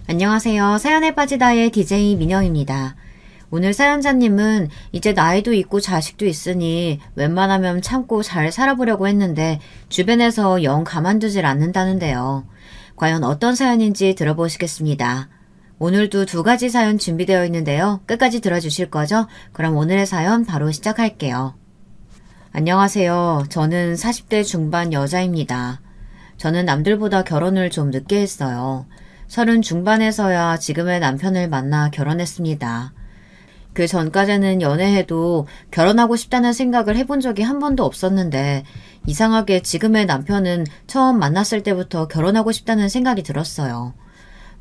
안녕하세요. 사연에 빠지다의 DJ 민영입니다. 오늘 사연자님은 이제 나이도 있고 자식도 있으니 웬만하면 참고 잘 살아보려고 했는데 주변에서 영 가만두질 않는다는데요. 과연 어떤 사연인지 들어보시겠습니다. 오늘도 두 가지 사연 준비되어 있는데요. 끝까지 들어주실 거죠? 그럼 오늘의 사연 바로 시작할게요. 안녕하세요. 저는 40대 중반 여자입니다. 저는 남들보다 결혼을 좀 늦게 했어요. 30 중반에서야 지금의 남편을 만나 결혼했습니다. 그 전까지는 연애해도 결혼하고 싶다는 생각을 해본 적이 한 번도 없었는데 이상하게 지금의 남편은 처음 만났을 때부터 결혼하고 싶다는 생각이 들었어요.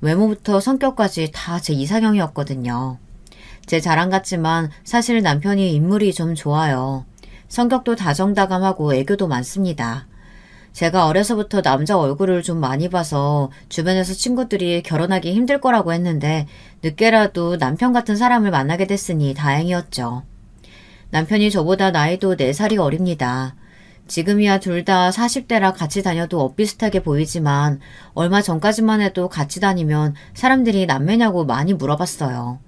외모부터 성격까지 다 제 이상형이었거든요. 제 자랑 같지만 사실 남편이 인물이 좀 좋아요. 성격도 다정다감하고 애교도 많습니다. 제가 어려서부터 남자 얼굴을 좀 많이 봐서 주변에서 친구들이 결혼하기 힘들 거라고 했는데 늦게라도 남편 같은 사람을 만나게 됐으니 다행이었죠. 남편이 저보다 나이도 4살이 어립니다. 지금이야 둘 다 40대라 같이 다녀도 엇비슷하게 보이지만 얼마 전까지만 해도 같이 다니면 사람들이 남매냐고 많이 물어봤어요.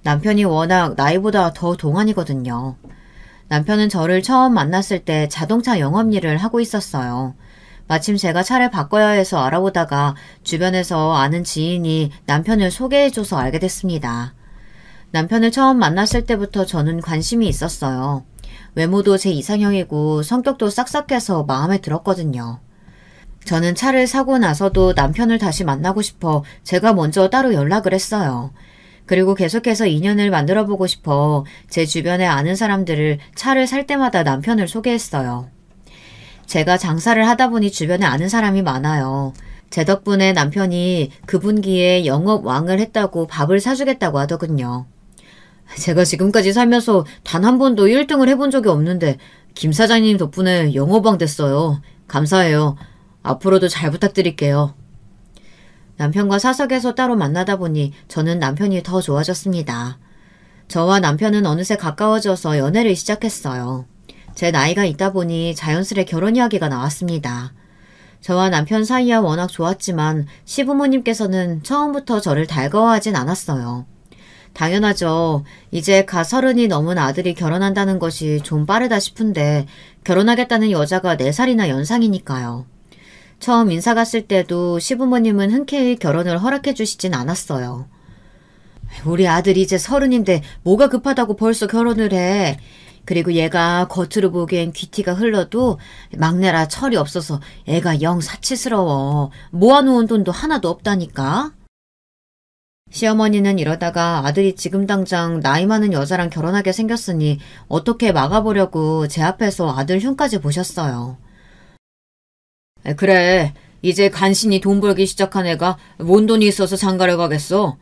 남편이 워낙 나이보다 더 동안이거든요. 남편은 저를 처음 만났을 때 자동차 영업 일을 하고 있었어요. 마침 제가 차를 바꿔야 해서 알아보다가 주변에서 아는 지인이 남편을 소개해줘서 알게 됐습니다. 남편을 처음 만났을 때부터 저는 관심이 있었어요. 외모도 제 이상형이고 성격도 싹싹해서 마음에 들었거든요. 저는 차를 사고 나서도 남편을 다시 만나고 싶어 제가 먼저 따로 연락을 했어요. 그리고 계속해서 인연을 만들어보고 싶어 제 주변에 아는 사람들을 차를 살 때마다 남편을 소개했어요. 제가 장사를 하다 보니 주변에 아는 사람이 많아요. 제 덕분에 남편이 그 분기에 영업왕을 했다고 밥을 사주겠다고 하더군요. 제가 지금까지 살면서 단 한 번도 1등을 해본 적이 없는데 김 사장님 덕분에 영업왕 됐어요. 감사해요. 앞으로도 잘 부탁드릴게요. 남편과 사석에서 따로 만나다 보니 저는 남편이 더 좋아졌습니다. 저와 남편은 어느새 가까워져서 연애를 시작했어요. 제 나이가 있다 보니 자연스레 결혼 이야기가 나왔습니다. 저와 남편 사이야 워낙 좋았지만 시부모님께서는 처음부터 저를 달가워하진 않았어요. 당연하죠. 이제 갓 30이 넘은 아들이 결혼한다는 것이 좀 빠르다 싶은데 결혼하겠다는 여자가 4살이나 연상이니까요. 처음 인사 갔을 때도 시부모님은 흔쾌히 결혼을 허락해 주시진 않았어요. 우리 아들이 이제 30인데 뭐가 급하다고 벌써 결혼을 해. 그리고 얘가 겉으로 보기엔 귀티가 흘러도 막내라 철이 없어서 애가 영 사치스러워. 모아놓은 돈도 하나도 없다니까. 시어머니는 이러다가 아들이 지금 당장 나이 많은 여자랑 결혼하게 생겼으니 어떻게 막아보려고 제 앞에서 아들 흉까지 보셨어요. 그래, 이제 간신히 돈 벌기 시작한 애가 뭔 돈이 있어서 장가를 가겠어.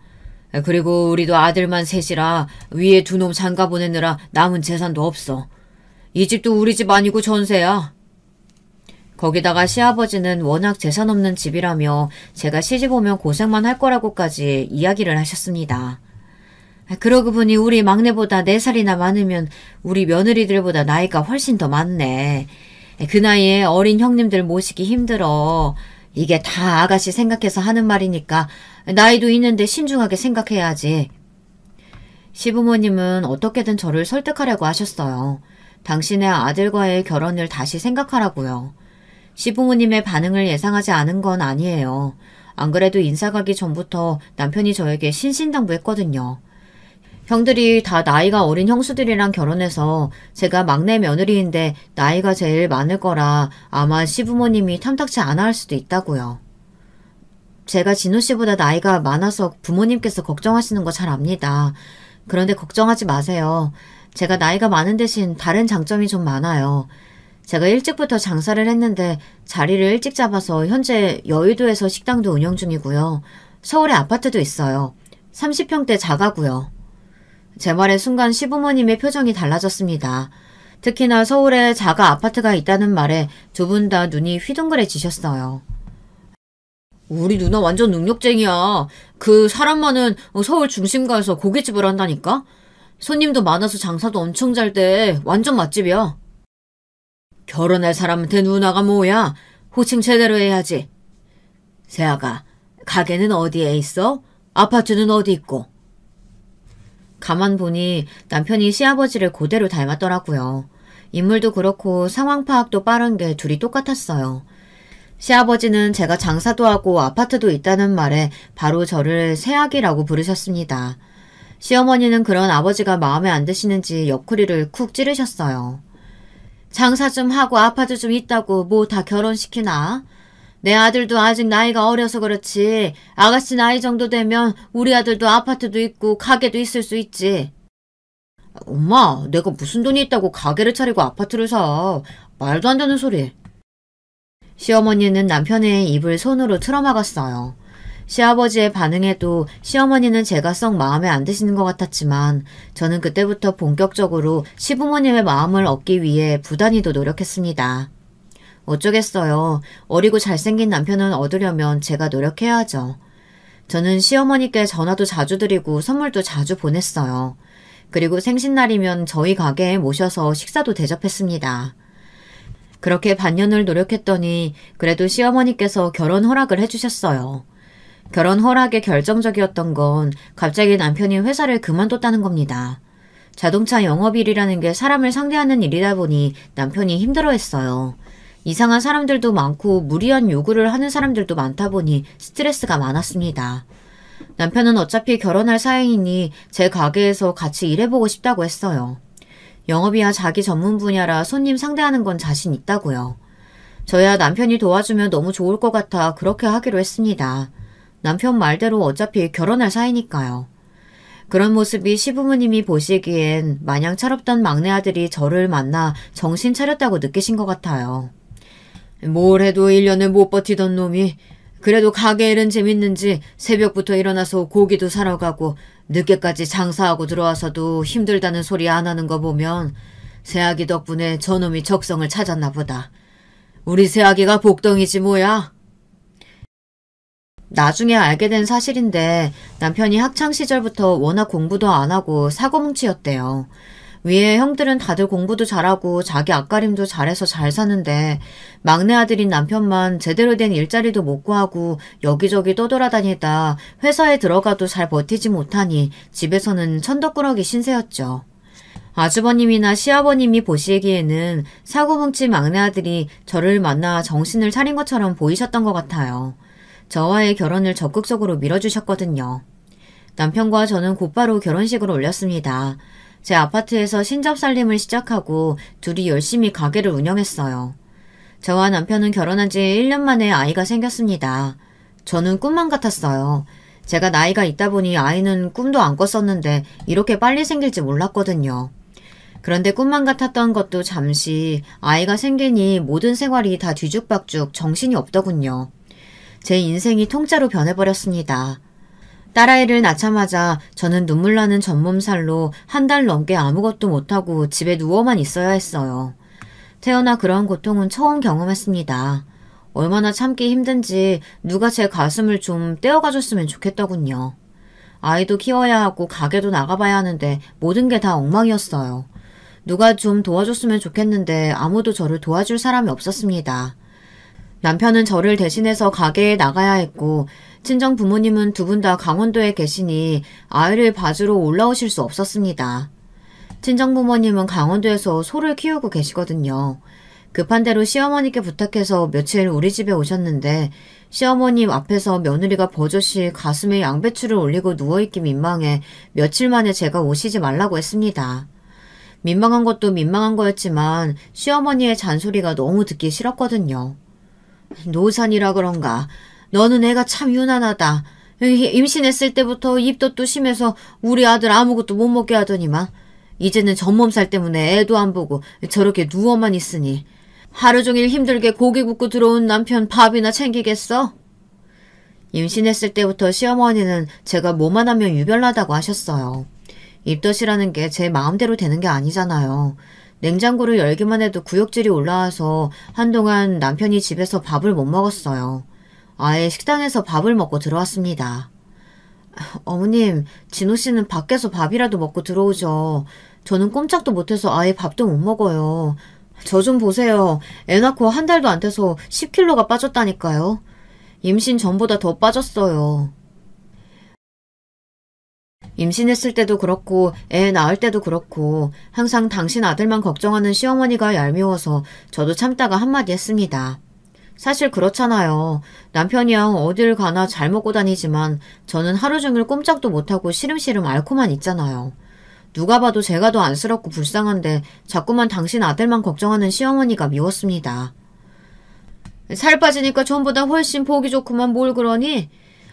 그리고 우리도 아들만 셋이라 위에 2놈 장가 보내느라 남은 재산도 없어. 이 집도 우리 집 아니고 전세야. 거기다가 시아버지는 워낙 재산 없는 집이라며 제가 시집 오면 고생만 할 거라고까지 이야기를 하셨습니다. 그러고 보니 우리 막내보다 4살이나 많으면 우리 며느리들보다 나이가 훨씬 더 많네. 그 나이에 어린 형님들 모시기 힘들어. 이게 다 아가씨 생각해서 하는 말이니까 나이도 있는데 신중하게 생각해야지. 시부모님은 어떻게든 저를 설득하려고 하셨어요. 당신의 아들과의 결혼을 다시 생각하라고요. 시부모님의 반응을 예상하지 않은 건 아니에요. 안 그래도 인사 가기 전부터 남편이 저에게 신신당부했거든요. 형들이 다 나이가 어린 형수들이랑 결혼해서 제가 막내 며느리인데 나이가 제일 많을 거라 아마 시부모님이 탐탁치 않아 할 수도 있다고요. 제가 진우 씨보다 나이가 많아서 부모님께서 걱정하시는 거 잘 압니다. 그런데 걱정하지 마세요. 제가 나이가 많은 대신 다른 장점이 좀 많아요. 제가 일찍부터 장사를 했는데 자리를 일찍 잡아서 현재 여의도에서 식당도 운영 중이고요. 서울에 아파트도 있어요. 30평대 자가고요. 제 말에 순간 시부모님의 표정이 달라졌습니다. 특히나 서울에 자가 아파트가 있다는 말에 두 분 다 눈이 휘둥그레지셨어요. 우리 누나 완전 능력쟁이야. 그 사람 많은 서울 중심가에서 고깃집을 한다니까? 손님도 많아서 장사도 엄청 잘 돼. 완전 맛집이야. 결혼할 사람한테 누나가 뭐야? 호칭 제대로 해야지. 세아가, 가게는 어디에 있어? 아파트는 어디 있고? 가만 보니 남편이 시아버지를 그대로 닮았더라고요. 인물도 그렇고 상황 파악도 빠른 게 둘이 똑같았어요. 시아버지는 제가 장사도 하고 아파트도 있다는 말에 바로 저를 새아기라고 부르셨습니다. 시어머니는 그런 아버지가 마음에 안 드시는지 옆구리를 쿡 찌르셨어요. 장사 좀 하고 아파트 좀 있다고 뭐 다 결혼시키나? 내 아들도 아직 나이가 어려서 그렇지. 아가씨 나이 정도 되면 우리 아들도 아파트도 있고 가게도 있을 수 있지. 엄마, 내가 무슨 돈이 있다고 가게를 차리고 아파트를 사. 말도 안 되는 소리. 시어머니는 남편의 입을 손으로 틀어막았어요. 시아버지의 반응에도 시어머니는 제가 썩 마음에 안 드시는 것 같았지만 저는 그때부터 본격적으로 시부모님의 마음을 얻기 위해 부단히도 노력했습니다. 어쩌겠어요. 어리고 잘생긴 남편을 얻으려면 제가 노력해야죠. 저는 시어머니께 전화도 자주 드리고 선물도 자주 보냈어요. 그리고 생신날이면 저희 가게에 모셔서 식사도 대접했습니다. 그렇게 반년을 노력했더니 그래도 시어머니께서 결혼 허락을 해주셨어요. 결혼 허락에 결정적이었던 건 갑자기 남편이 회사를 그만뒀다는 겁니다. 자동차 영업일이라는 게 사람을 상대하는 일이다 보니 남편이 힘들어했어요. 이상한 사람들도 많고 무리한 요구를 하는 사람들도 많다 보니 스트레스가 많았습니다. 남편은 어차피 결혼할 사이이니 제 가게에서 같이 일해보고 싶다고 했어요. 영업이야 자기 전문 분야라 손님 상대하는 건 자신 있다고요. 저야 남편이 도와주면 너무 좋을 것 같아 그렇게 하기로 했습니다. 남편 말대로 어차피 결혼할 사이니까요. 그런 모습이 시부모님이 보시기엔 마냥 철없던 막내 아들이 저를 만나 정신 차렸다고 느끼신 것 같아요. 뭘 해도 1년을 못 버티던 놈이 그래도 가게 일은 재밌는지 새벽부터 일어나서 고기도 사러 가고 늦게까지 장사하고 들어와서도 힘들다는 소리 안 하는 거 보면 새아기 덕분에 저놈이 적성을 찾았나 보다. 우리 새아기가 복덩이지 뭐야. 나중에 알게 된 사실인데 남편이 학창시절부터 워낙 공부도 안 하고 사고뭉치였대요. 위에 형들은 다들 공부도 잘하고 자기 앞가림도 잘해서 잘 사는데 막내 아들인 남편만 제대로 된 일자리도 못 구하고 여기저기 떠돌아다니다 회사에 들어가도 잘 버티지 못하니 집에서는 천덕꾸러기 신세였죠. 아주버님이나 시아버님이 보시기에는 사고뭉치 막내 아들이 저를 만나 정신을 차린 것처럼 보이셨던 것 같아요. 저와의 결혼을 적극적으로 밀어주셨거든요. 남편과 저는 곧바로 결혼식을 올렸습니다. 제 아파트에서 신접살림을 시작하고 둘이 열심히 가게를 운영했어요. 저와 남편은 결혼한 지 1년 만에 아이가 생겼습니다. 저는 꿈만 같았어요. 제가 나이가 있다 보니 아이는 꿈도 안 꿨었는데 이렇게 빨리 생길지 몰랐거든요. 그런데 꿈만 같았던 것도 잠시 아이가 생기니 모든 생활이 다 뒤죽박죽 정신이 없더군요. 제 인생이 통째로 변해버렸습니다. 딸아이를 낳자마자 저는 눈물 나는 전몸살로 한 달 넘게 아무것도 못하고 집에 누워만 있어야 했어요. 태어나 그런 고통은 처음 경험했습니다. 얼마나 참기 힘든지 누가 제 가슴을 좀 떼어가줬으면 좋겠더군요. 아이도 키워야 하고 가게도 나가봐야 하는데 모든 게 다 엉망이었어요. 누가 좀 도와줬으면 좋겠는데 아무도 저를 도와줄 사람이 없었습니다. 남편은 저를 대신해서 가게에 나가야 했고 친정 부모님은 두 분 다 강원도에 계시니 아이를 봐주러 올라오실 수 없었습니다. 친정 부모님은 강원도에서 소를 키우고 계시거든요. 급한 대로 시어머니께 부탁해서 며칠 우리 집에 오셨는데 시어머님 앞에서 며느리가 버젓이 가슴에 양배추를 올리고 누워있기 민망해 며칠 만에 제가 오시지 말라고 했습니다. 민망한 것도 민망한 거였지만 시어머니의 잔소리가 너무 듣기 싫었거든요. 노산이라 그런가. 너는 애가 참 유난하다. 임신했을 때부터 입덧도 심해서 우리 아들 아무것도 못 먹게 하더니만 이제는 전몸살 때문에 애도 안 보고 저렇게 누워만 있으니 하루 종일 힘들게 고기 굽고 들어온 남편 밥이나 챙기겠어? 임신했을 때부터 시어머니는 제가 뭐만 하면 유별나다고 하셨어요. 입덧이라는 게 제 마음대로 되는 게 아니잖아요. 냉장고를 열기만 해도 구역질이 올라와서 한동안 남편이 집에서 밥을 못 먹었어요. 아예 식당에서 밥을 먹고 들어왔습니다. 어머님, 진호 씨는 밖에서 밥이라도 먹고 들어오죠. 저는 꼼짝도 못해서 아예 밥도 못 먹어요. 저 좀 보세요. 애 낳고 한 달도 안 돼서 10kg가 빠졌다니까요. 임신 전보다 더 빠졌어요. 임신했을 때도 그렇고 애 낳을 때도 그렇고 항상 당신 아들만 걱정하는 시어머니가 얄미워서 저도 참다가 한마디 했습니다. 사실 그렇잖아요. 남편이랑 어딜 가나 잘 먹고 다니지만 저는 하루 종일 꼼짝도 못하고 시름시름 앓고만 있잖아요. 누가 봐도 제가 더 안쓰럽고 불쌍한데 자꾸만 당신 아들만 걱정하는 시어머니가 미웠습니다. 살 빠지니까 전보다 훨씬 보기 좋구만 뭘 그러니?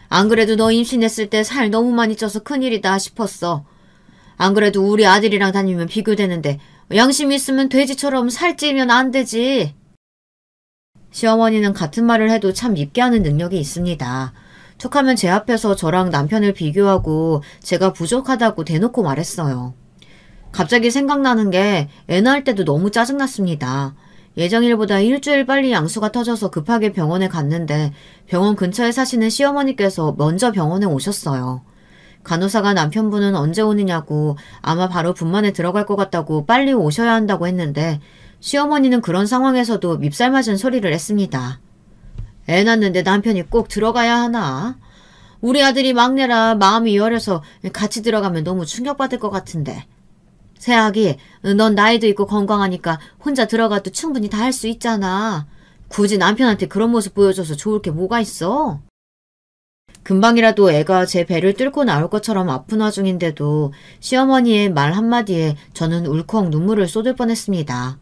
안 그래도 너 임신했을 때 살 너무 많이 쪄서 큰일이다 싶었어. 안 그래도 우리 아들이랑 다니면 비교되는데 양심 있으면 돼지처럼 살찌면 안 되지. 시어머니는 같은 말을 해도 참 밉게 하는 능력이 있습니다. 툭하면 제 앞에서 저랑 남편을 비교하고 제가 부족하다고 대놓고 말했어요. 갑자기 생각나는 게 애 낳을 때도 너무 짜증났습니다. 예정일보다 일주일 빨리 양수가 터져서 급하게 병원에 갔는데 병원 근처에 사시는 시어머니께서 먼저 병원에 오셨어요. 간호사가 남편분은 언제 오느냐고 아마 바로 분만에 들어갈 것 같다고 빨리 오셔야 한다고 했는데 시어머니는 그런 상황에서도 밉살 맞은 소리를 했습니다. 애 낳는데 남편이 꼭 들어가야 하나? 우리 아들이 막내라 마음이 여려서 같이 들어가면 너무 충격받을 것 같은데. 새아기, 넌 나이도 있고 건강하니까 혼자 들어가도 충분히 다 할 수 있잖아. 굳이 남편한테 그런 모습 보여줘서 좋을 게 뭐가 있어? 금방이라도 애가 제 배를 뚫고 나올 것처럼 아픈 와중인데도 시어머니의 말 한마디에 저는 울컥 눈물을 쏟을 뻔했습니다.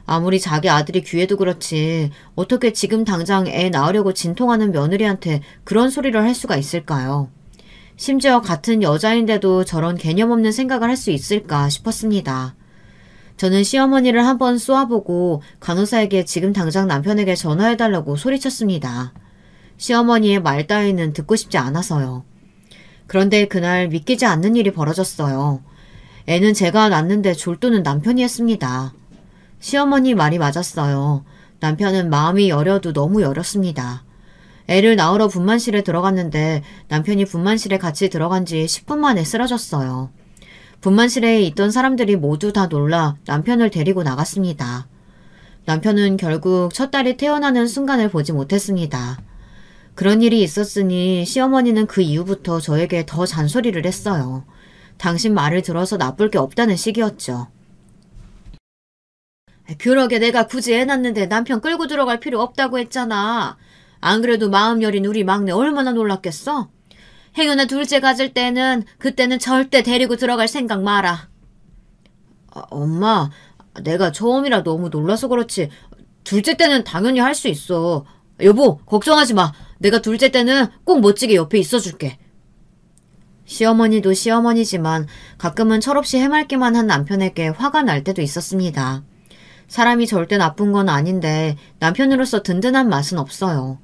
아무리 자기 아들이 귀해도 그렇지 어떻게 지금 당장 애 낳으려고 진통하는 며느리한테 그런 소리를 할 수가 있을까요? 심지어 같은 여자인데도 저런 개념 없는 생각을 할 수 있을까 싶었습니다. 저는 시어머니를 한번 쏘아보고 간호사에게 지금 당장 남편에게 전화해달라고 소리쳤습니다. 시어머니의 말 따위는 듣고 싶지 않아서요. 그런데 그날 믿기지 않는 일이 벌어졌어요. 애는 제가 낳는데 졸도는 남편이 했습니다. 시어머니 말이 맞았어요. 남편은 마음이 여려도 너무 여렸습니다. 애를 낳으러 분만실에 들어갔는데 남편이 분만실에 같이 들어간 지 10분 만에 쓰러졌어요. 분만실에 있던 사람들이 모두 다 놀라 남편을 데리고 나갔습니다. 남편은 결국 첫 딸이 태어나는 순간을 보지 못했습니다. 그런 일이 있었으니 시어머니는 그 이후부터 저에게 더 잔소리를 했어요. 당신 말을 들어서 나쁠 게 없다는 식이었죠. 그러게 내가 굳이 애 낳는데 남편 끌고 들어갈 필요 없다고 했잖아. 안 그래도 마음 여린 우리 막내 얼마나 놀랐겠어? 행여나 둘째 가질 때는 그때는 절대 데리고 들어갈 생각 마라. 엄마, 내가 처음이라 너무 놀라서 그렇지 둘째 때는 당연히 할 수 있어. 여보, 걱정하지 마. 내가 둘째 때는 꼭 멋지게 옆에 있어줄게. 시어머니도 시어머니지만 가끔은 철없이 해맑기만 한 남편에게 화가 날 때도 있었습니다. 사람이 절대 나쁜 건 아닌데 남편으로서 든든한 맛은 없어요.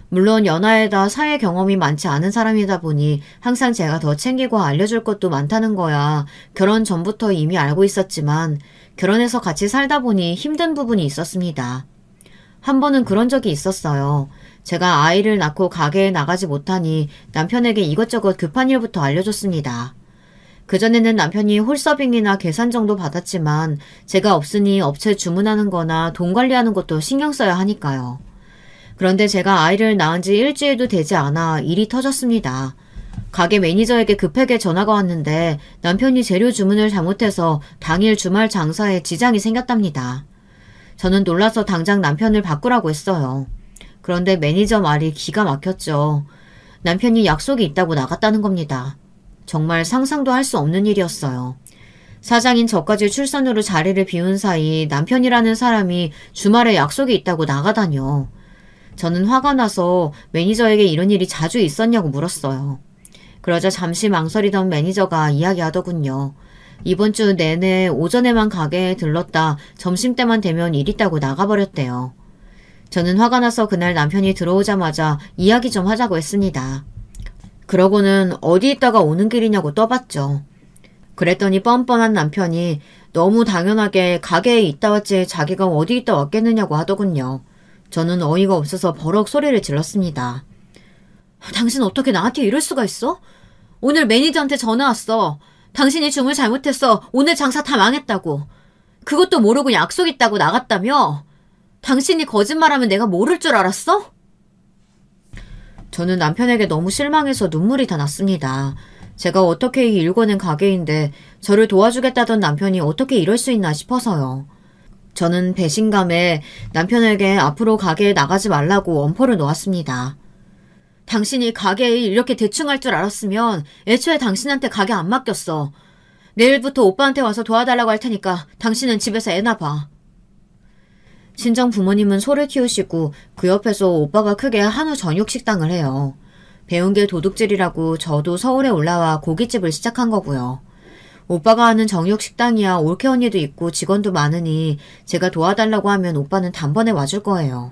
물론 연하에다 사회 경험이 많지 않은 사람이다 보니 항상 제가 더 챙기고 알려줄 것도 많다는 거야 결혼 전부터 이미 알고 있었지만 결혼해서 같이 살다 보니 힘든 부분이 있었습니다. 한 번은 그런 적이 있었어요. 제가 아이를 낳고 가게에 나가지 못하니 남편에게 이것저것 급한 일부터 알려줬습니다. 그전에는 남편이 홀서빙이나 계산 정도 받았지만 제가 없으니 업체 주문하는 거나 돈 관리하는 것도 신경 써야 하니까요. 그런데 제가 아이를 낳은 지 일주일도 되지 않아 일이 터졌습니다. 가게 매니저에게 급하게 전화가 왔는데 남편이 재료 주문을 잘못해서 당일 주말 장사에 지장이 생겼답니다. 저는 놀라서 당장 남편을 바꾸라고 했어요. 그런데 매니저 말이 기가 막혔죠. 남편이 약속이 있다고 나갔다는 겁니다. 정말 상상도 할 수 없는 일이었어요. 사장인 저까지 출산으로 자리를 비운 사이 남편이라는 사람이 주말에 약속이 있다고 나가다뇨. 저는 화가 나서 매니저에게 이런 일이 자주 있었냐고 물었어요. 그러자 잠시 망설이던 매니저가 이야기하더군요. 이번 주 내내 오전에만 가게에 들렀다 점심때만 되면 일 있다고 나가버렸대요. 저는 화가 나서 그날 남편이 들어오자마자 이야기 좀 하자고 했습니다. 그러고는 어디 있다가 오는 길이냐고 떠봤죠. 그랬더니 뻔뻔한 남편이 너무 당연하게 가게에 있다 왔지 자기가 어디 있다 왔겠느냐고 하더군요. 저는 어이가 없어서 버럭 소리를 질렀습니다. 당신 어떻게 나한테 이럴 수가 있어? 오늘 매니저한테 전화 왔어. 당신이 주문 잘못했어. 오늘 장사 다 망했다고. 그것도 모르고 약속 있다고 나갔다며? 당신이 거짓말하면 내가 모를 줄 알았어? 저는 남편에게 너무 실망해서 눈물이 다 났습니다. 제가 어떻게 이 일궈낸 가게인데 저를 도와주겠다던 남편이 어떻게 이럴 수 있나 싶어서요. 저는 배신감에 남편에게 앞으로 가게에 나가지 말라고 엄포를 놓았습니다. 당신이 가게 일 이렇게 대충 할 줄 알았으면 애초에 당신한테 가게 안 맡겼어. 내일부터 오빠한테 와서 도와달라고 할 테니까 당신은 집에서 애나 봐. 친정 부모님은 소를 키우시고 그 옆에서 오빠가 크게 한우 정육 식당을 해요. 배운 게 도둑질이라고 저도 서울에 올라와 고깃집을 시작한 거고요. 오빠가 하는 정육 식당이야 올케 언니도 있고 직원도 많으니 제가 도와달라고 하면 오빠는 단번에 와줄 거예요.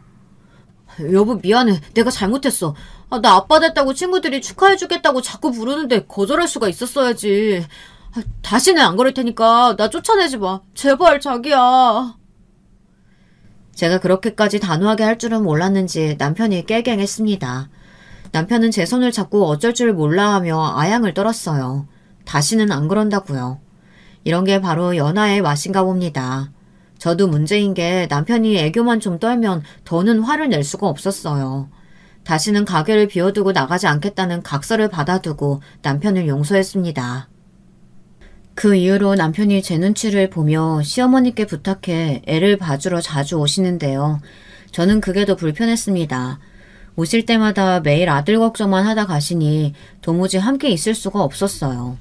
여보 미안해. 내가 잘못했어. 나 아빠 됐다고 친구들이 축하해주겠다고 자꾸 부르는데 거절할 수가 있었어야지. 다시는 안 그럴 테니까 나 쫓아내지 마. 제발 자기야. 제가 그렇게까지 단호하게 할 줄은 몰랐는지 남편이 깨갱했습니다. 남편은 제 손을 잡고 어쩔 줄 몰라 하며 아양을 떨었어요. 다시는 안 그런다고요. 이런 게 바로 연하의 맛인가 봅니다. 저도 문제인 게 남편이 애교만 좀 떨면 더는 화를 낼 수가 없었어요. 다시는 가게를 비워두고 나가지 않겠다는 각서를 받아두고 남편을 용서했습니다. 그 이후로 남편이 제 눈치를 보며 시어머니께 부탁해 애를 봐주러 자주 오시는데요. 저는 그게 더 불편했습니다. 오실 때마다 매일 아들 걱정만 하다 가시니 도무지 함께 있을 수가 없었어요.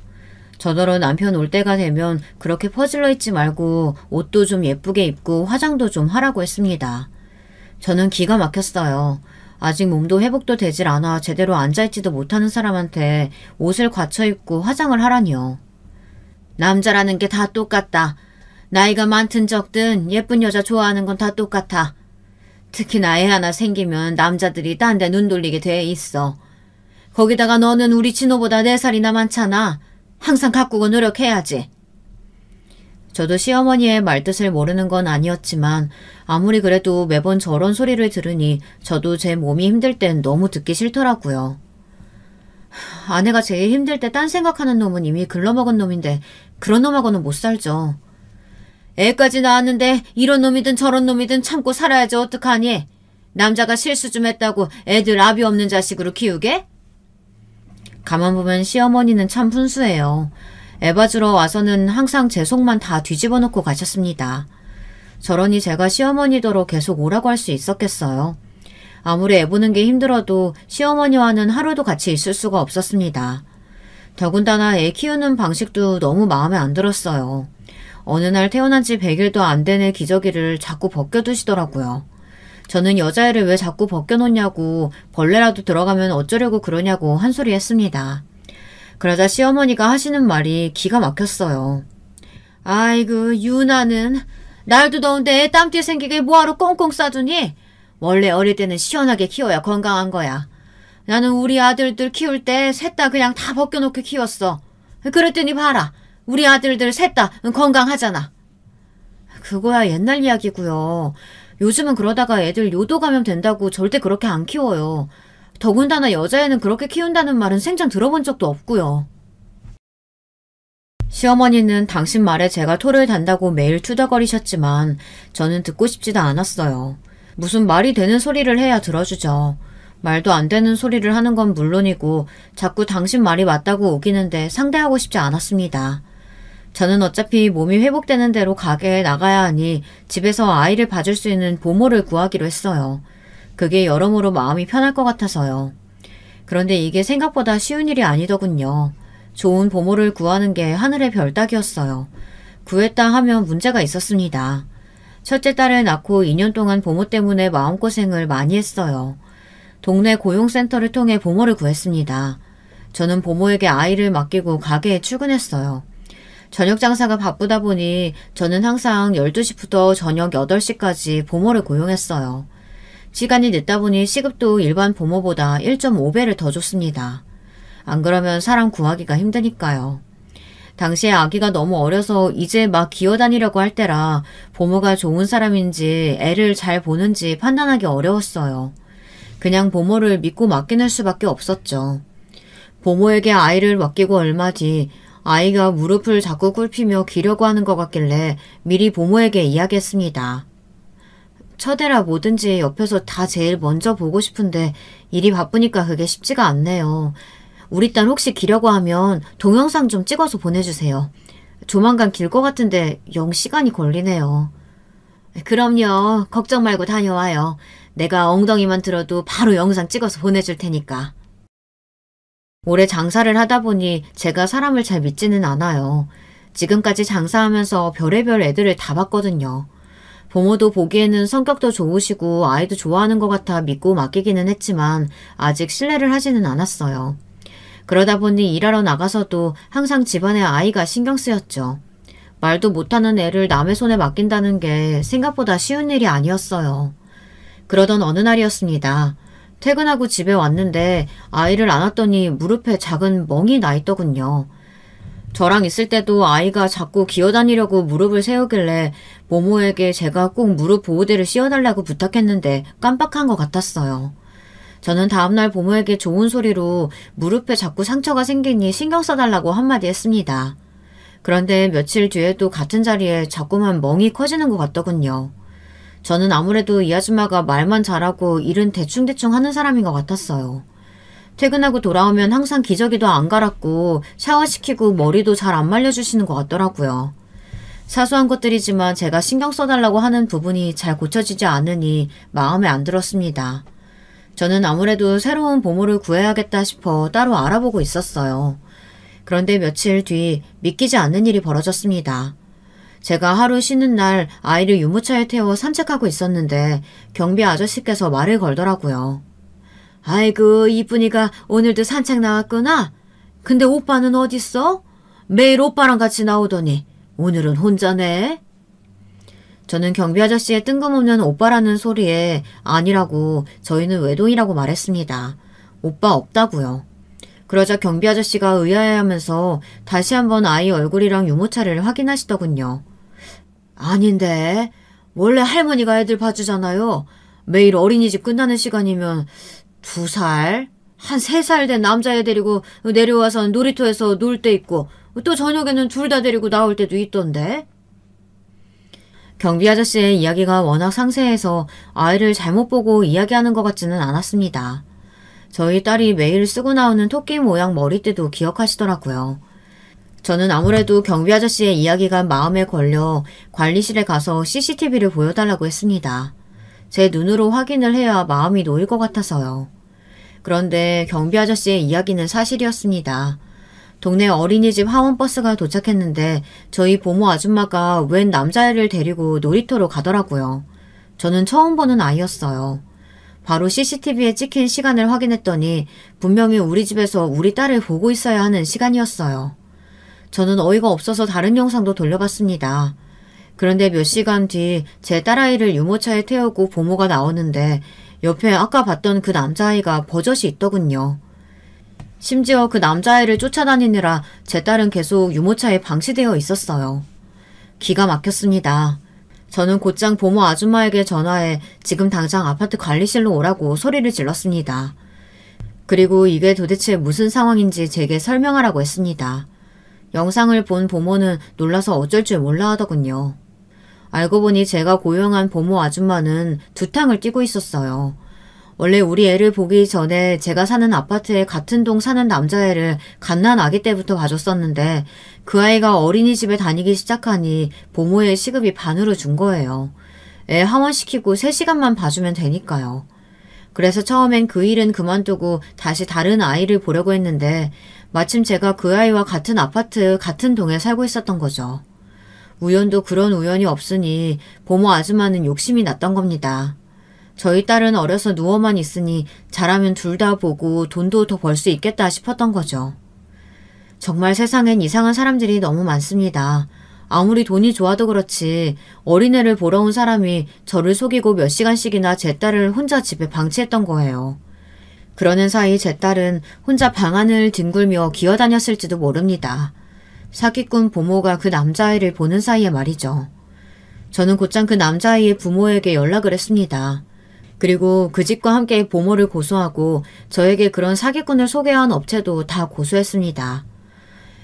저더러 남편 올 때가 되면 그렇게 퍼질러 있지 말고 옷도 좀 예쁘게 입고 화장도 좀 하라고 했습니다. 저는 기가 막혔어요. 아직 몸도 회복도 되질 않아 제대로 앉아있지도 못하는 사람한테 옷을 갖춰 입고 화장을 하라니요. 남자라는 게 다 똑같다. 나이가 많든 적든 예쁜 여자 좋아하는 건 다 똑같아. 특히나 애 하나 생기면 남자들이 딴 데 눈 돌리게 돼 있어. 거기다가 너는 우리 진호보다 4살이나 많잖아. 항상 가꾸고 노력해야지. 저도 시어머니의 말뜻을 모르는 건 아니었지만 아무리 그래도 매번 저런 소리를 들으니 저도 제 몸이 힘들 땐 너무 듣기 싫더라고요. 아내가 제일 힘들 때 딴 생각하는 놈은 이미 글러먹은 놈인데 그런 놈하고는 못 살죠. 애까지 낳았는데 이런 놈이든 저런 놈이든 참고 살아야지 어떡하니? 남자가 실수 좀 했다고 애들 아비 없는 자식으로 키우게? 가만 보면 시어머니는 참 훈수해요. 애 봐주러 와서는 항상 제 속만 다 뒤집어 놓고 가셨습니다. 저러니 제가 시어머니더러 계속 오라고 할 수 있었겠어요. 아무리 애 보는 게 힘들어도 시어머니와는 하루도 같이 있을 수가 없었습니다. 더군다나 애 키우는 방식도 너무 마음에 안 들었어요. 어느 날 태어난 지 100일도 안 된 애 기저귀를 자꾸 벗겨두시더라고요. 저는 여자애를 왜 자꾸 벗겨놓냐고 벌레라도 들어가면 어쩌려고 그러냐고 한 소리 했습니다. 그러자 시어머니가 하시는 말이 기가 막혔어요. 아이고 유나는 날도 더운데 애 땀띠 생기게 뭐하러 꽁꽁 싸두니? 원래 어릴 때는 시원하게 키워야 건강한 거야. 나는 우리 아들들 키울 때 셋 다 그냥 다 벗겨놓고 키웠어. 그랬더니 봐라. 우리 아들들 셋 다 건강하잖아. 그거야 옛날 이야기고요. 요즘은 그러다가 애들 요도 감염 된다고 절대 그렇게 안 키워요. 더군다나 여자애는 그렇게 키운다는 말은 생전 들어본 적도 없고요. 시어머니는 당신 말에 제가 토를 단다고 매일 투덜거리셨지만 저는 듣고 싶지도 않았어요. 무슨 말이 되는 소리를 해야 들어주죠. 말도 안 되는 소리를 하는 건 물론이고 자꾸 당신 말이 맞다고 우기는데 상대하고 싶지 않았습니다. 저는 어차피 몸이 회복되는 대로 가게에 나가야 하니 집에서 아이를 봐줄 수 있는 보모를 구하기로 했어요. 그게 여러모로 마음이 편할 것 같아서요. 그런데 이게 생각보다 쉬운 일이 아니더군요. 좋은 보모를 구하는 게 하늘의 별 따기였어요. 구했다 하면 문제가 있었습니다. 첫째 딸을 낳고 2년 동안 보모 때문에 마음고생을 많이 했어요. 동네 고용센터를 통해 보모를 구했습니다. 저는 보모에게 아이를 맡기고 가게에 출근했어요. 저녁 장사가 바쁘다 보니 저는 항상 12시부터 저녁 8시까지 보모를 고용했어요. 시간이 늦다 보니 시급도 일반 보모보다 1.5배를 더 줬습니다. 안 그러면 사람 구하기가 힘드니까요. 당시에 아기가 너무 어려서 이제 막 기어다니려고 할 때라 보모가 좋은 사람인지 애를 잘 보는지 판단하기 어려웠어요. 그냥 보모를 믿고 맡기는 수밖에 없었죠. 보모에게 아이를 맡기고 얼마 뒤 아이가 무릎을 자꾸 꿇히며 기려고 하는 것 같길래 미리 보모에게 이야기했습니다. 첫애라 뭐든지 옆에서 다 제일 먼저 보고 싶은데 일이 바쁘니까 그게 쉽지가 않네요. 우리 딸 혹시 기려고 하면 동영상 좀 찍어서 보내주세요. 조만간 길 것 같은데 영 시간이 걸리네요. 그럼요. 걱정 말고 다녀와요. 내가 엉덩이만 들어도 바로 영상 찍어서 보내줄 테니까. 올해 장사를 하다 보니 제가 사람을 잘 믿지는 않아요. 지금까지 장사하면서 별의별 애들을 다 봤거든요. 부모도 보기에는 성격도 좋으시고 아이도 좋아하는 것 같아 믿고 맡기기는 했지만 아직 신뢰를 하지는 않았어요. 그러다 보니 일하러 나가서도 항상 집안에 아이가 신경 쓰였죠. 말도 못하는 애를 남의 손에 맡긴다는 게 생각보다 쉬운 일이 아니었어요. 그러던 어느 날이었습니다. 퇴근하고 집에 왔는데 아이를 안았더니 무릎에 작은 멍이 나 있더군요. 저랑 있을 때도 아이가 자꾸 기어다니려고 무릎을 세우길래 모모에게 제가 꼭 무릎 보호대를 씌워달라고 부탁했는데 깜빡한 것 같았어요. 저는 다음날 부모에게 좋은 소리로 무릎에 자꾸 상처가 생기니 신경 써달라고 한마디 했습니다. 그런데 며칠 뒤에도 같은 자리에 자꾸만 멍이 커지는 것 같더군요. 저는 아무래도 이 아줌마가 말만 잘하고 일은 대충대충 하는 사람인 것 같았어요. 퇴근하고 돌아오면 항상 기저귀도 안 갈았고 샤워시키고 머리도 잘 안 말려주시는 것 같더라고요. 사소한 것들이지만 제가 신경 써달라고 하는 부분이 잘 고쳐지지 않으니 마음에 안 들었습니다. 저는 아무래도 새로운 보모를 구해야겠다 싶어 따로 알아보고 있었어요. 그런데 며칠 뒤 믿기지 않는 일이 벌어졌습니다. 제가 하루 쉬는 날 아이를 유모차에 태워 산책하고 있었는데 경비 아저씨께서 말을 걸더라고요. 아이고 이쁜이가 오늘도 산책 나왔구나. 근데 오빠는 어딨어? 매일 오빠랑 같이 나오더니 오늘은 혼자네. 저는 경비 아저씨의 뜬금없는 오빠라는 소리에 아니라고 저희는 외동이라고 말했습니다. 오빠 없다고요. 그러자 경비 아저씨가 의아해하면서 다시 한번 아이 얼굴이랑 유모차를 확인하시더군요. 아닌데 원래 할머니가 애들 봐주잖아요. 매일 어린이집 끝나는 시간이면 2살, 한 3살 된 남자애 데리고 내려와서 놀이터에서 놀 때 있고 또 저녁에는 둘 다 데리고 나올 때도 있던데. 경비 아저씨의 이야기가 워낙 상세해서 아이를 잘못 보고 이야기하는 것 같지는 않았습니다. 저희 딸이 매일 쓰고 나오는 토끼 모양 머리띠도 기억하시더라고요. 저는 아무래도 경비 아저씨의 이야기가 마음에 걸려 관리실에 가서 CCTV를 보여달라고 했습니다. 제 눈으로 확인을 해야 마음이 놓일 것 같아서요. 그런데 경비 아저씨의 이야기는 사실이었습니다. 동네 어린이집 하원버스가 도착했는데 저희 보모 아줌마가 웬 남자애를 데리고 놀이터로 가더라고요. 저는 처음 보는 아이였어요. 바로 CCTV에 찍힌 시간을 확인했더니 분명히 우리 집에서 우리 딸을 보고 있어야 하는 시간이었어요. 저는 어이가 없어서 다른 영상도 돌려봤습니다. 그런데 몇 시간 뒤 제 딸아이를 유모차에 태우고 보모가 나오는데 옆에 아까 봤던 그 남자아이가 버젓이 있더군요. 심지어 그 남자아이를 쫓아다니느라 제 딸은 계속 유모차에 방치되어 있었어요. 기가 막혔습니다. 저는 곧장 보모 아줌마에게 전화해 지금 당장 아파트 관리실로 오라고 소리를 질렀습니다. 그리고 이게 도대체 무슨 상황인지 제게 설명하라고 했습니다. 영상을 본 보모는 놀라서 어쩔 줄 몰라 하더군요. 알고 보니 제가 고용한 보모 아줌마는 두탕을 띄고 있었어요. 원래 우리 애를 보기 전에 제가 사는 아파트에 같은 동 사는 남자애를 갓난 아기 때부터 봐줬었는데 그 아이가 어린이집에 다니기 시작하니 보모의 시급이 반으로 준 거예요. 애 하원시키고 3시간만 봐주면 되니까요. 그래서 처음엔 그 일은 그만두고 다시 다른 아이를 보려고 했는데 마침 제가 그 아이와 같은 아파트, 같은 동에 살고 있었던 거죠. 우연도 그런 우연이 없으니 보모 아줌마는 욕심이 났던 겁니다. 저희 딸은 어려서 누워만 있으니 잘하면 둘 다 보고 돈도 더 벌 수 있겠다 싶었던 거죠. 정말 세상엔 이상한 사람들이 너무 많습니다. 아무리 돈이 좋아도 그렇지 어린애를 보러 온 사람이 저를 속이고 몇 시간씩이나 제 딸을 혼자 집에 방치했던 거예요. 그러는 사이 제 딸은 혼자 방 안을 뒹굴며 기어다녔을지도 모릅니다. 사기꾼 보모가 그 남자아이를 보는 사이에 말이죠. 저는 곧장 그 남자아이의 부모에게 연락을 했습니다. 그리고 그 집과 함께 보모를 고소하고 저에게 그런 사기꾼을 소개한 업체도 다 고소했습니다.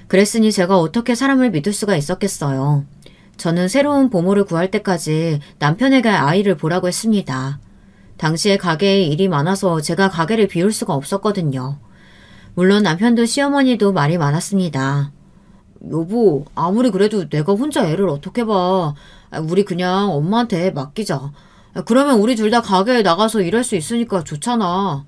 그랬으니 제가 어떻게 사람을 믿을 수가 있었겠어요. 저는 새로운 보모를 구할 때까지 남편에게 아이를 보라고 했습니다. 당시에 가게에 일이 많아서 제가 가게를 비울 수가 없었거든요. 물론 남편도 시어머니도 말이 많았습니다. 여보, 아무리 그래도 내가 혼자 애를 어떻게 봐. 우리 그냥 엄마한테 맡기자. 그러면 우리 둘 다 가게에 나가서 일할 수 있으니까 좋잖아.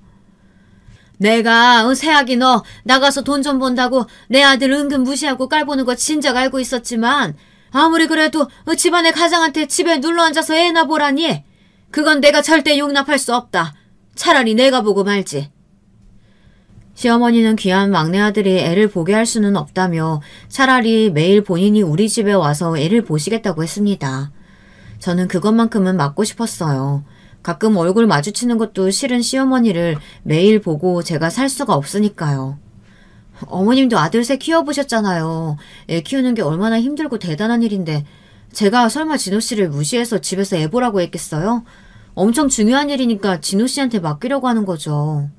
내가 새아기 너 나가서 돈 좀 번다고 내 아들 은근 무시하고 깔보는 거 진작 알고 있었지만 아무리 그래도 집안의 가장한테 집에 눌러앉아서 애나 보라니. 그건 내가 절대 용납할 수 없다. 차라리 내가 보고 말지. 시어머니는 귀한 막내 아들이 애를 보게 할 수는 없다며 차라리 매일 본인이 우리 집에 와서 애를 보시겠다고 했습니다. 저는 그것만큼은 막고 싶었어요. 가끔 얼굴 마주치는 것도 싫은 시어머니를 매일 보고 제가 살 수가 없으니까요. 어머님도 아들 셋 키워보셨잖아요. 애 키우는 게 얼마나 힘들고 대단한 일인데 제가 설마 진호 씨를 무시해서 집에서 애 보라고 했겠어요? 엄청 중요한 일이니까 진호 씨한테 맡기려고 하는 거죠.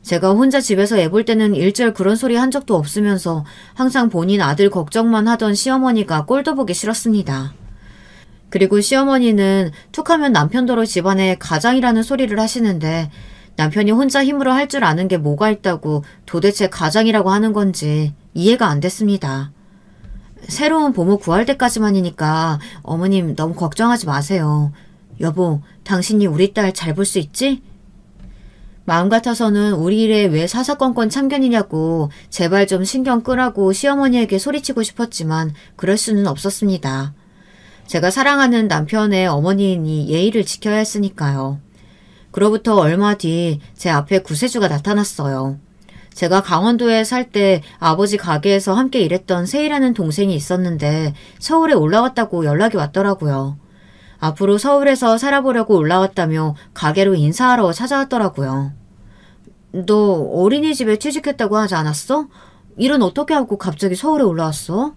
제가 혼자 집에서 애 볼 때는 일절 그런 소리 한 적도 없으면서 항상 본인 아들 걱정만 하던 시어머니가 꼴도 보기 싫었습니다. 그리고 시어머니는 툭하면 남편도로 집안에 가장이라는 소리를 하시는데 남편이 혼자 힘으로 할 줄 아는 게 뭐가 있다고 도대체 가장이라고 하는 건지 이해가 안 됐습니다. 새로운 보모 구할 때까지만이니까 어머님 너무 걱정하지 마세요. 여보, 당신이 우리 딸 잘 볼 수 있지? 마음 같아서는 우리 일에 왜 사사건건 참견이냐고 제발 좀 신경 끄라고 시어머니에게 소리치고 싶었지만 그럴 수는 없었습니다. 제가 사랑하는 남편의 어머니이니 예의를 지켜야 했으니까요. 그로부터 얼마 뒤 제 앞에 구세주가 나타났어요. 제가 강원도에 살 때 아버지 가게에서 함께 일했던 세희라는 동생이 있었는데 서울에 올라왔다고 연락이 왔더라고요. 앞으로 서울에서 살아보려고 올라왔다며 가게로 인사하러 찾아왔더라고요. 너 어린이집에 취직했다고 하지 않았어? 일은 어떻게 하고 갑자기 서울에 올라왔어?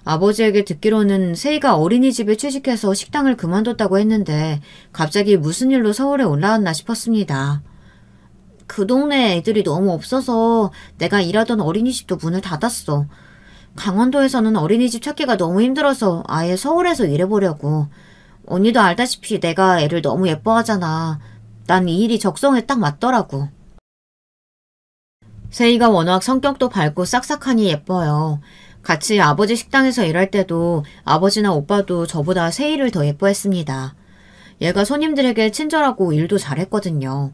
아버지에게 듣기로는 세희가 어린이집에 취직해서 식당을 그만뒀다고 했는데 갑자기 무슨 일로 서울에 올라왔나 싶었습니다. 그 동네 애들이 너무 없어서 내가 일하던 어린이집도 문을 닫았어. 강원도에서는 어린이집 찾기가 너무 힘들어서 아예 서울에서 일해보려고. 언니도 알다시피 내가 애를 너무 예뻐하잖아. 난 이 일이 적성에 딱 맞더라고. 세희가 워낙 성격도 밝고 싹싹하니 예뻐요. 같이 아버지 식당에서 일할 때도 아버지나 오빠도 저보다 세희를 더 예뻐했습니다. 얘가 손님들에게 친절하고 일도 잘했거든요.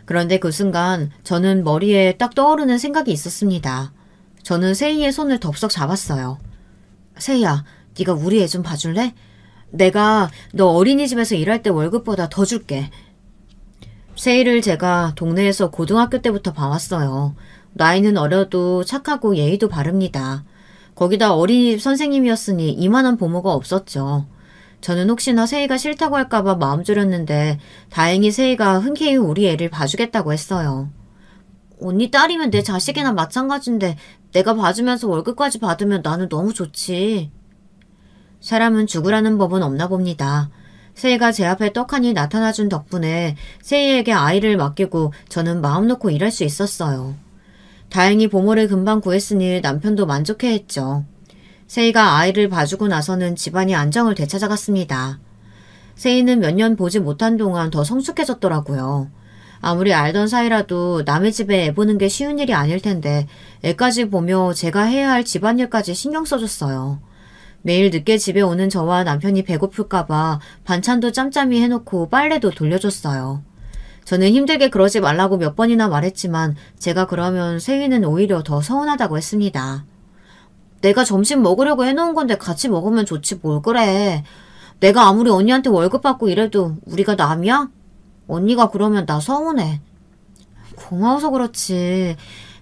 그런데 그 순간 저는 머리에 딱 떠오르는 생각이 있었습니다. 저는 세희의 손을 덥석 잡았어요. 세희야, 네가 우리 애 좀 봐줄래? 내가 너 어린이집에서 일할 때 월급보다 더 줄게. 세희를 제가 동네에서 고등학교 때부터 봐왔어요. 나이는 어려도 착하고 예의도 바릅니다. 거기다 어린이집 선생님이었으니 이만한 보모가 없었죠. 저는 혹시나 세희가 싫다고 할까봐 마음 졸였는데 다행히 세희가 흔쾌히 우리 애를 봐주겠다고 했어요. 언니 딸이면 내 자식이나 마찬가지인데 내가 봐주면서 월급까지 받으면 나는 너무 좋지. 사람은 죽으라는 법은 없나 봅니다. 세희가 제 앞에 떡하니 나타나준 덕분에 세희에게 아이를 맡기고 저는 마음 놓고 일할 수 있었어요. 다행히 보모를 금방 구했으니 남편도 만족해했죠. 세희가 아이를 봐주고 나서는 집안이 안정을 되찾아갔습니다. 세희는 몇 년 보지 못한 동안 더 성숙해졌더라고요. 아무리 알던 사이라도 남의 집에 애 보는 게 쉬운 일이 아닐 텐데 애까지 보며 제가 해야 할 집안일까지 신경 써줬어요. 매일 늦게 집에 오는 저와 남편이 배고플까봐 반찬도 짬짬이 해놓고 빨래도 돌려줬어요. 저는 힘들게 그러지 말라고 몇 번이나 말했지만 제가 그러면 세희는 오히려 더 서운하다고 했습니다. 내가 점심 먹으려고 해놓은 건데 같이 먹으면 좋지 뭘 그래. 내가 아무리 언니한테 월급 받고 이래도 우리가 남이야? 언니가 그러면 나 서운해. 고마워서 그렇지.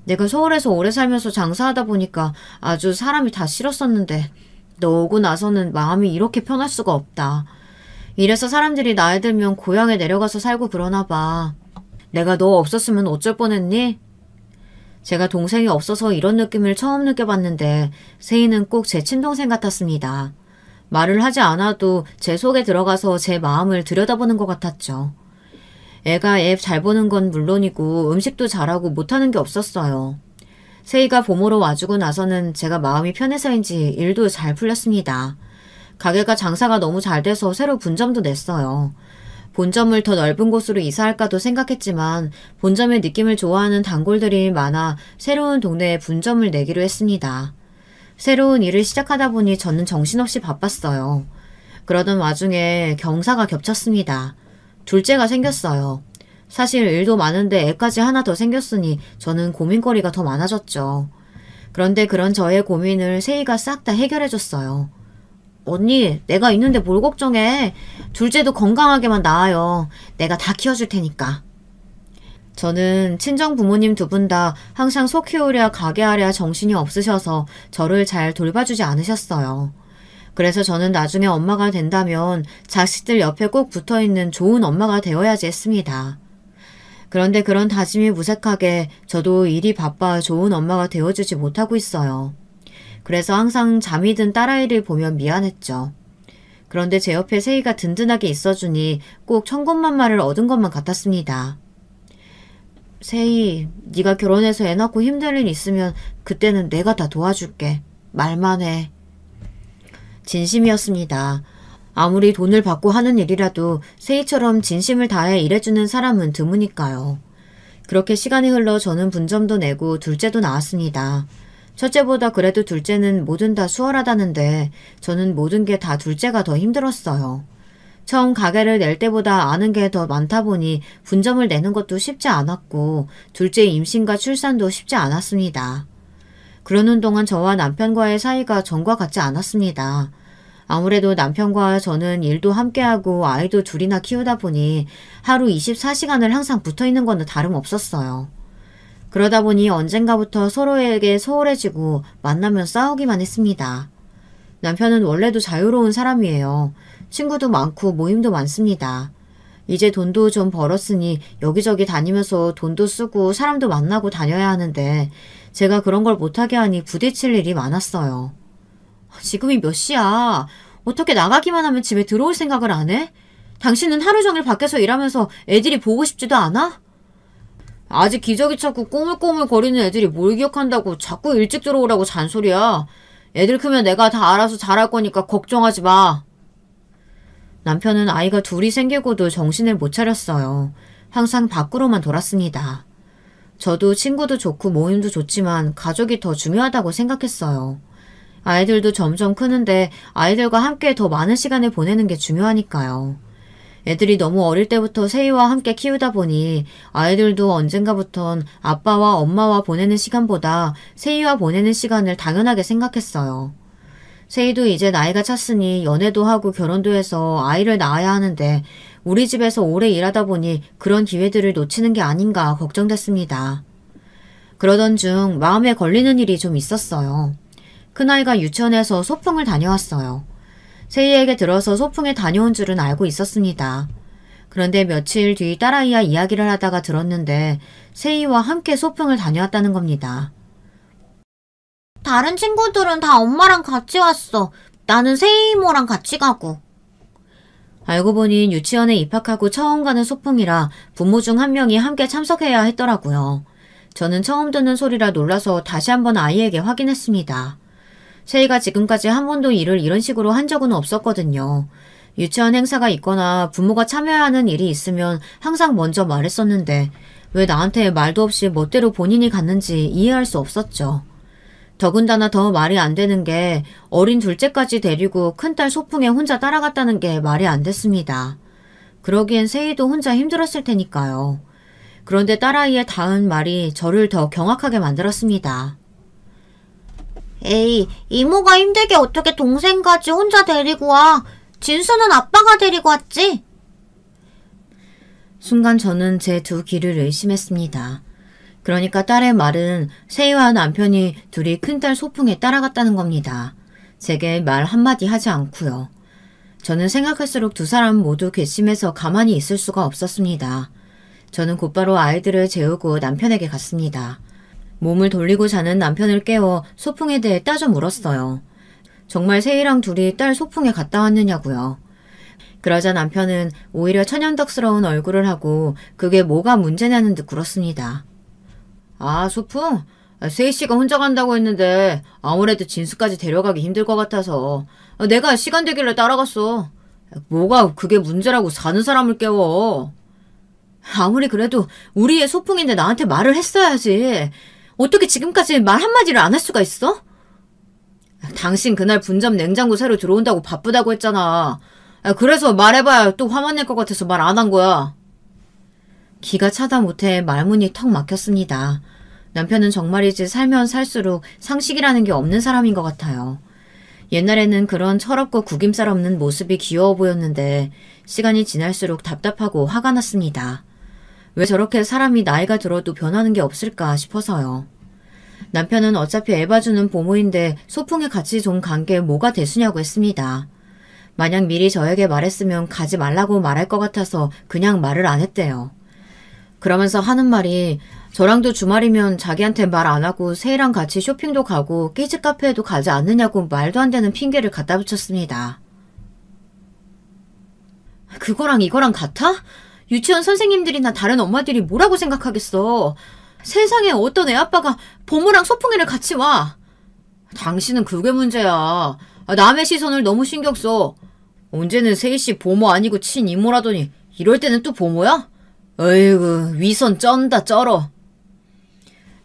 내가 서울에서 오래 살면서 장사하다 보니까 아주 사람이 다 싫었었는데 너 오고 나서는 마음이 이렇게 편할 수가 없다. 이래서 사람들이 나이 들면 고향에 내려가서 살고 그러나 봐. 내가 너 없었으면 어쩔 뻔했니? 제가 동생이 없어서 이런 느낌을 처음 느껴봤는데 세희는 꼭 제 친동생 같았습니다. 말을 하지 않아도 제 속에 들어가서 제 마음을 들여다보는 것 같았죠. 애가 애 잘 보는 건 물론이고 음식도 잘하고 못하는 게 없었어요. 세희가 봄으로 와주고 나서는 제가 마음이 편해서인지 일도 잘 풀렸습니다. 가게가 장사가 너무 잘 돼서 새로 분점도 냈어요. 본점을 더 넓은 곳으로 이사할까도 생각했지만 본점의 느낌을 좋아하는 단골들이 많아 새로운 동네에 분점을 내기로 했습니다. 새로운 일을 시작하다 보니 저는 정신없이 바빴어요. 그러던 와중에 경사가 겹쳤습니다. 둘째가 생겼어요. 사실 일도 많은데 애까지 하나 더 생겼으니 저는 고민거리가 더 많아졌죠. 그런데 그런 저의 고민을 세희가 싹 다 해결해줬어요. 언니, 내가 있는데 뭘 걱정해. 둘째도 건강하게만 낳아요. 내가 다 키워줄 테니까. 저는 친정 부모님 두 분 다 항상 소 키우랴 가게 하랴 정신이 없으셔서 저를 잘 돌봐주지 않으셨어요. 그래서 저는 나중에 엄마가 된다면 자식들 옆에 꼭 붙어있는 좋은 엄마가 되어야지 했습니다. 그런데 그런 다짐이 무색하게 저도 일이 바빠 좋은 엄마가 되어주지 못하고 있어요. 그래서 항상 잠이 든 딸아이를 보면 미안했죠. 그런데 제 옆에 세희가 든든하게 있어주니 꼭 천군만마를 얻은 것만 같았습니다. 세희, 네가 결혼해서 애 낳고 힘들 일 있으면 그때는 내가 다 도와줄게. 말만 해. 진심이었습니다. 아무리 돈을 받고 하는 일이라도 세희처럼 진심을 다해 일해주는 사람은 드무니까요. 그렇게 시간이 흘러 저는 분점도 내고 둘째도 낳았습니다. 첫째보다 그래도 둘째는 뭐든 다 수월하다는데 저는 모든 게 다 둘째가 더 힘들었어요. 처음 가게를 낼 때보다 아는 게 더 많다 보니 분점을 내는 것도 쉽지 않았고 둘째 임신과 출산도 쉽지 않았습니다. 그러는 동안 저와 남편과의 사이가 전과 같지 않았습니다. 아무래도 남편과 저는 일도 함께하고 아이도 둘이나 키우다 보니 하루 24시간을 항상 붙어있는 거는 다름없었어요. 그러다 보니 언젠가부터 서로에게 소홀해지고 만나면 싸우기만 했습니다. 남편은 원래도 자유로운 사람이에요. 친구도 많고 모임도 많습니다. 이제 돈도 좀 벌었으니 여기저기 다니면서 돈도 쓰고 사람도 만나고 다녀야 하는데 제가 그런 걸 못하게 하니 부딪힐 일이 많았어요. 지금이 몇 시야? 어떻게 나가기만 하면 집에 들어올 생각을 안 해? 당신은 하루 종일 밖에서 일하면서 애들이 보고 싶지도 않아? 아직 기저귀 찾고 꼬물꼬물 거리는 애들이 뭘 기억한다고 자꾸 일찍 들어오라고 잔소리야. 애들 크면 내가 다 알아서 잘할 거니까 걱정하지 마. 남편은 아이가 둘이 생기고도 정신을 못 차렸어요. 항상 밖으로만 돌았습니다. 저도 친구도 좋고 모임도 좋지만 가족이 더 중요하다고 생각했어요. 아이들도 점점 크는데 아이들과 함께 더 많은 시간을 보내는 게 중요하니까요. 애들이 너무 어릴 때부터 세희와 함께 키우다 보니 아이들도 언젠가부턴 아빠와 엄마와 보내는 시간보다 세희와 보내는 시간을 당연하게 생각했어요. 세희도 이제 나이가 찼으니 연애도 하고 결혼도 해서 아이를 낳아야 하는데 우리 집에서 오래 일하다 보니 그런 기회들을 놓치는 게 아닌가 걱정됐습니다. 그러던 중 마음에 걸리는 일이 좀 있었어요. 큰아이가 유치원에서 소풍을 다녀왔어요. 세희에게 들어서 소풍에 다녀온 줄은 알고 있었습니다. 그런데 며칠 뒤 딸아이와 이야기를 하다가 들었는데 세희와 함께 소풍을 다녀왔다는 겁니다. 다른 친구들은 다 엄마랑 같이 왔어. 나는 세희 이모랑 같이 가고. 알고 보니 유치원에 입학하고 처음 가는 소풍이라 부모 중 한 명이 함께 참석해야 했더라고요. 저는 처음 듣는 소리라 놀라서 다시 한번 아이에게 확인했습니다. 세희가 지금까지 한 번도 일을 이런 식으로 한 적은 없었거든요. 유치원 행사가 있거나 부모가 참여하는 일이 있으면 항상 먼저 말했었는데 왜 나한테 말도 없이 멋대로 본인이 갔는지 이해할 수 없었죠. 더군다나 더 말이 안 되는 게 어린 둘째까지 데리고 큰딸 소풍에 혼자 따라갔다는 게 말이 안 됐습니다. 그러기엔 세희도 혼자 힘들었을 테니까요. 그런데 딸아이의 닿은 말이 저를 더 경악하게 만들었습니다. 에이, 이모가 힘들게 어떻게 동생까지 혼자 데리고 와. 진수는 아빠가 데리고 왔지? 순간 저는 제 두 귀를 의심했습니다. 그러니까 딸의 말은 세희와 남편이 둘이 큰딸 소풍에 따라갔다는 겁니다. 제게 말 한마디 하지 않고요. 저는 생각할수록 두 사람 모두 괘씸해서 가만히 있을 수가 없었습니다. 저는 곧바로 아이들을 재우고 남편에게 갔습니다. 몸을 돌리고 자는 남편을 깨워 소풍에 대해 따져 물었어요. 정말 세희랑 둘이 딸 소풍에 갔다 왔느냐고요. 그러자 남편은 오히려 천연덕스러운 얼굴을 하고 그게 뭐가 문제냐는 듯 굴었습니다. 아, 소풍? 세희 씨가 혼자 간다고 했는데 아무래도 진수까지 데려가기 힘들 것 같아서 내가 시간 되길래 따라갔어. 뭐가 그게 문제라고 사는 사람을 깨워. 아무리 그래도 우리의 소풍인데 나한테 말을 했어야지. 어떻게 지금까지 말 한마디를 안 할 수가 있어? 당신 그날 분점 냉장고 새로 들어온다고 바쁘다고 했잖아. 그래서 말해봐야 또 화만 낼 것 같아서 말 안 한 거야. 기가 차다 못해 말문이 턱 막혔습니다. 남편은 정말이지 살면 살수록 상식이라는 게 없는 사람인 것 같아요. 옛날에는 그런 철없고 구김살 없는 모습이 귀여워 보였는데 시간이 지날수록 답답하고 화가 났습니다. 왜 저렇게 사람이 나이가 들어도 변하는 게 없을까 싶어서요. 남편은 어차피 애 봐주는 보모인데 소풍에 같이 좀 간 게 뭐가 대수냐고 했습니다. 만약 미리 저에게 말했으면 가지 말라고 말할 것 같아서 그냥 말을 안 했대요. 그러면서 하는 말이 저랑도 주말이면 자기한테 말 안 하고 세희랑 같이 쇼핑도 가고 키즈 카페에도 가지 않느냐고 말도 안 되는 핑계를 갖다 붙였습니다. 그거랑 이거랑 같아? 유치원 선생님들이나 다른 엄마들이 뭐라고 생각하겠어. 세상에 어떤 애 아빠가 보모랑 소풍회를 같이 와. 당신은 그게 문제야. 남의 시선을 너무 신경 써. 언제는 세희씨 보모 아니고 친이모라더니 이럴 때는 또 보모야? 어이구 위선 쩐다 쩔어.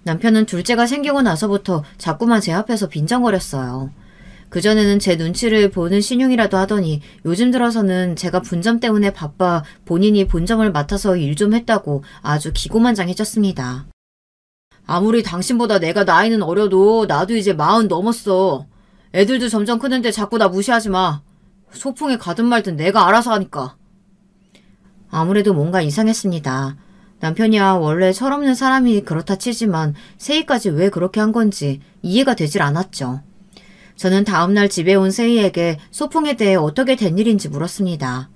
남편은 둘째가 생기고 나서부터 자꾸만 제 앞에서 빈정거렸어요. 그전에는 제 눈치를 보는 신용이라도 하더니 요즘 들어서는 제가 분점 때문에 바빠 본인이 본점을 맡아서 일 좀 했다고 아주 기고만장해졌습니다. 아무리 당신보다 내가 나이는 어려도 나도 이제 40 넘었어. 애들도 점점 크는데 자꾸 나 무시하지 마. 소풍에 가든 말든 내가 알아서 하니까. 아무래도 뭔가 이상했습니다. 남편이야 원래 철없는 사람이 그렇다 치지만 세희까지 왜 그렇게 한 건지 이해가 되질 않았죠. 저는 다음날 집에 온 세희에게 소풍에 대해 어떻게 된 일인지 물었습니다.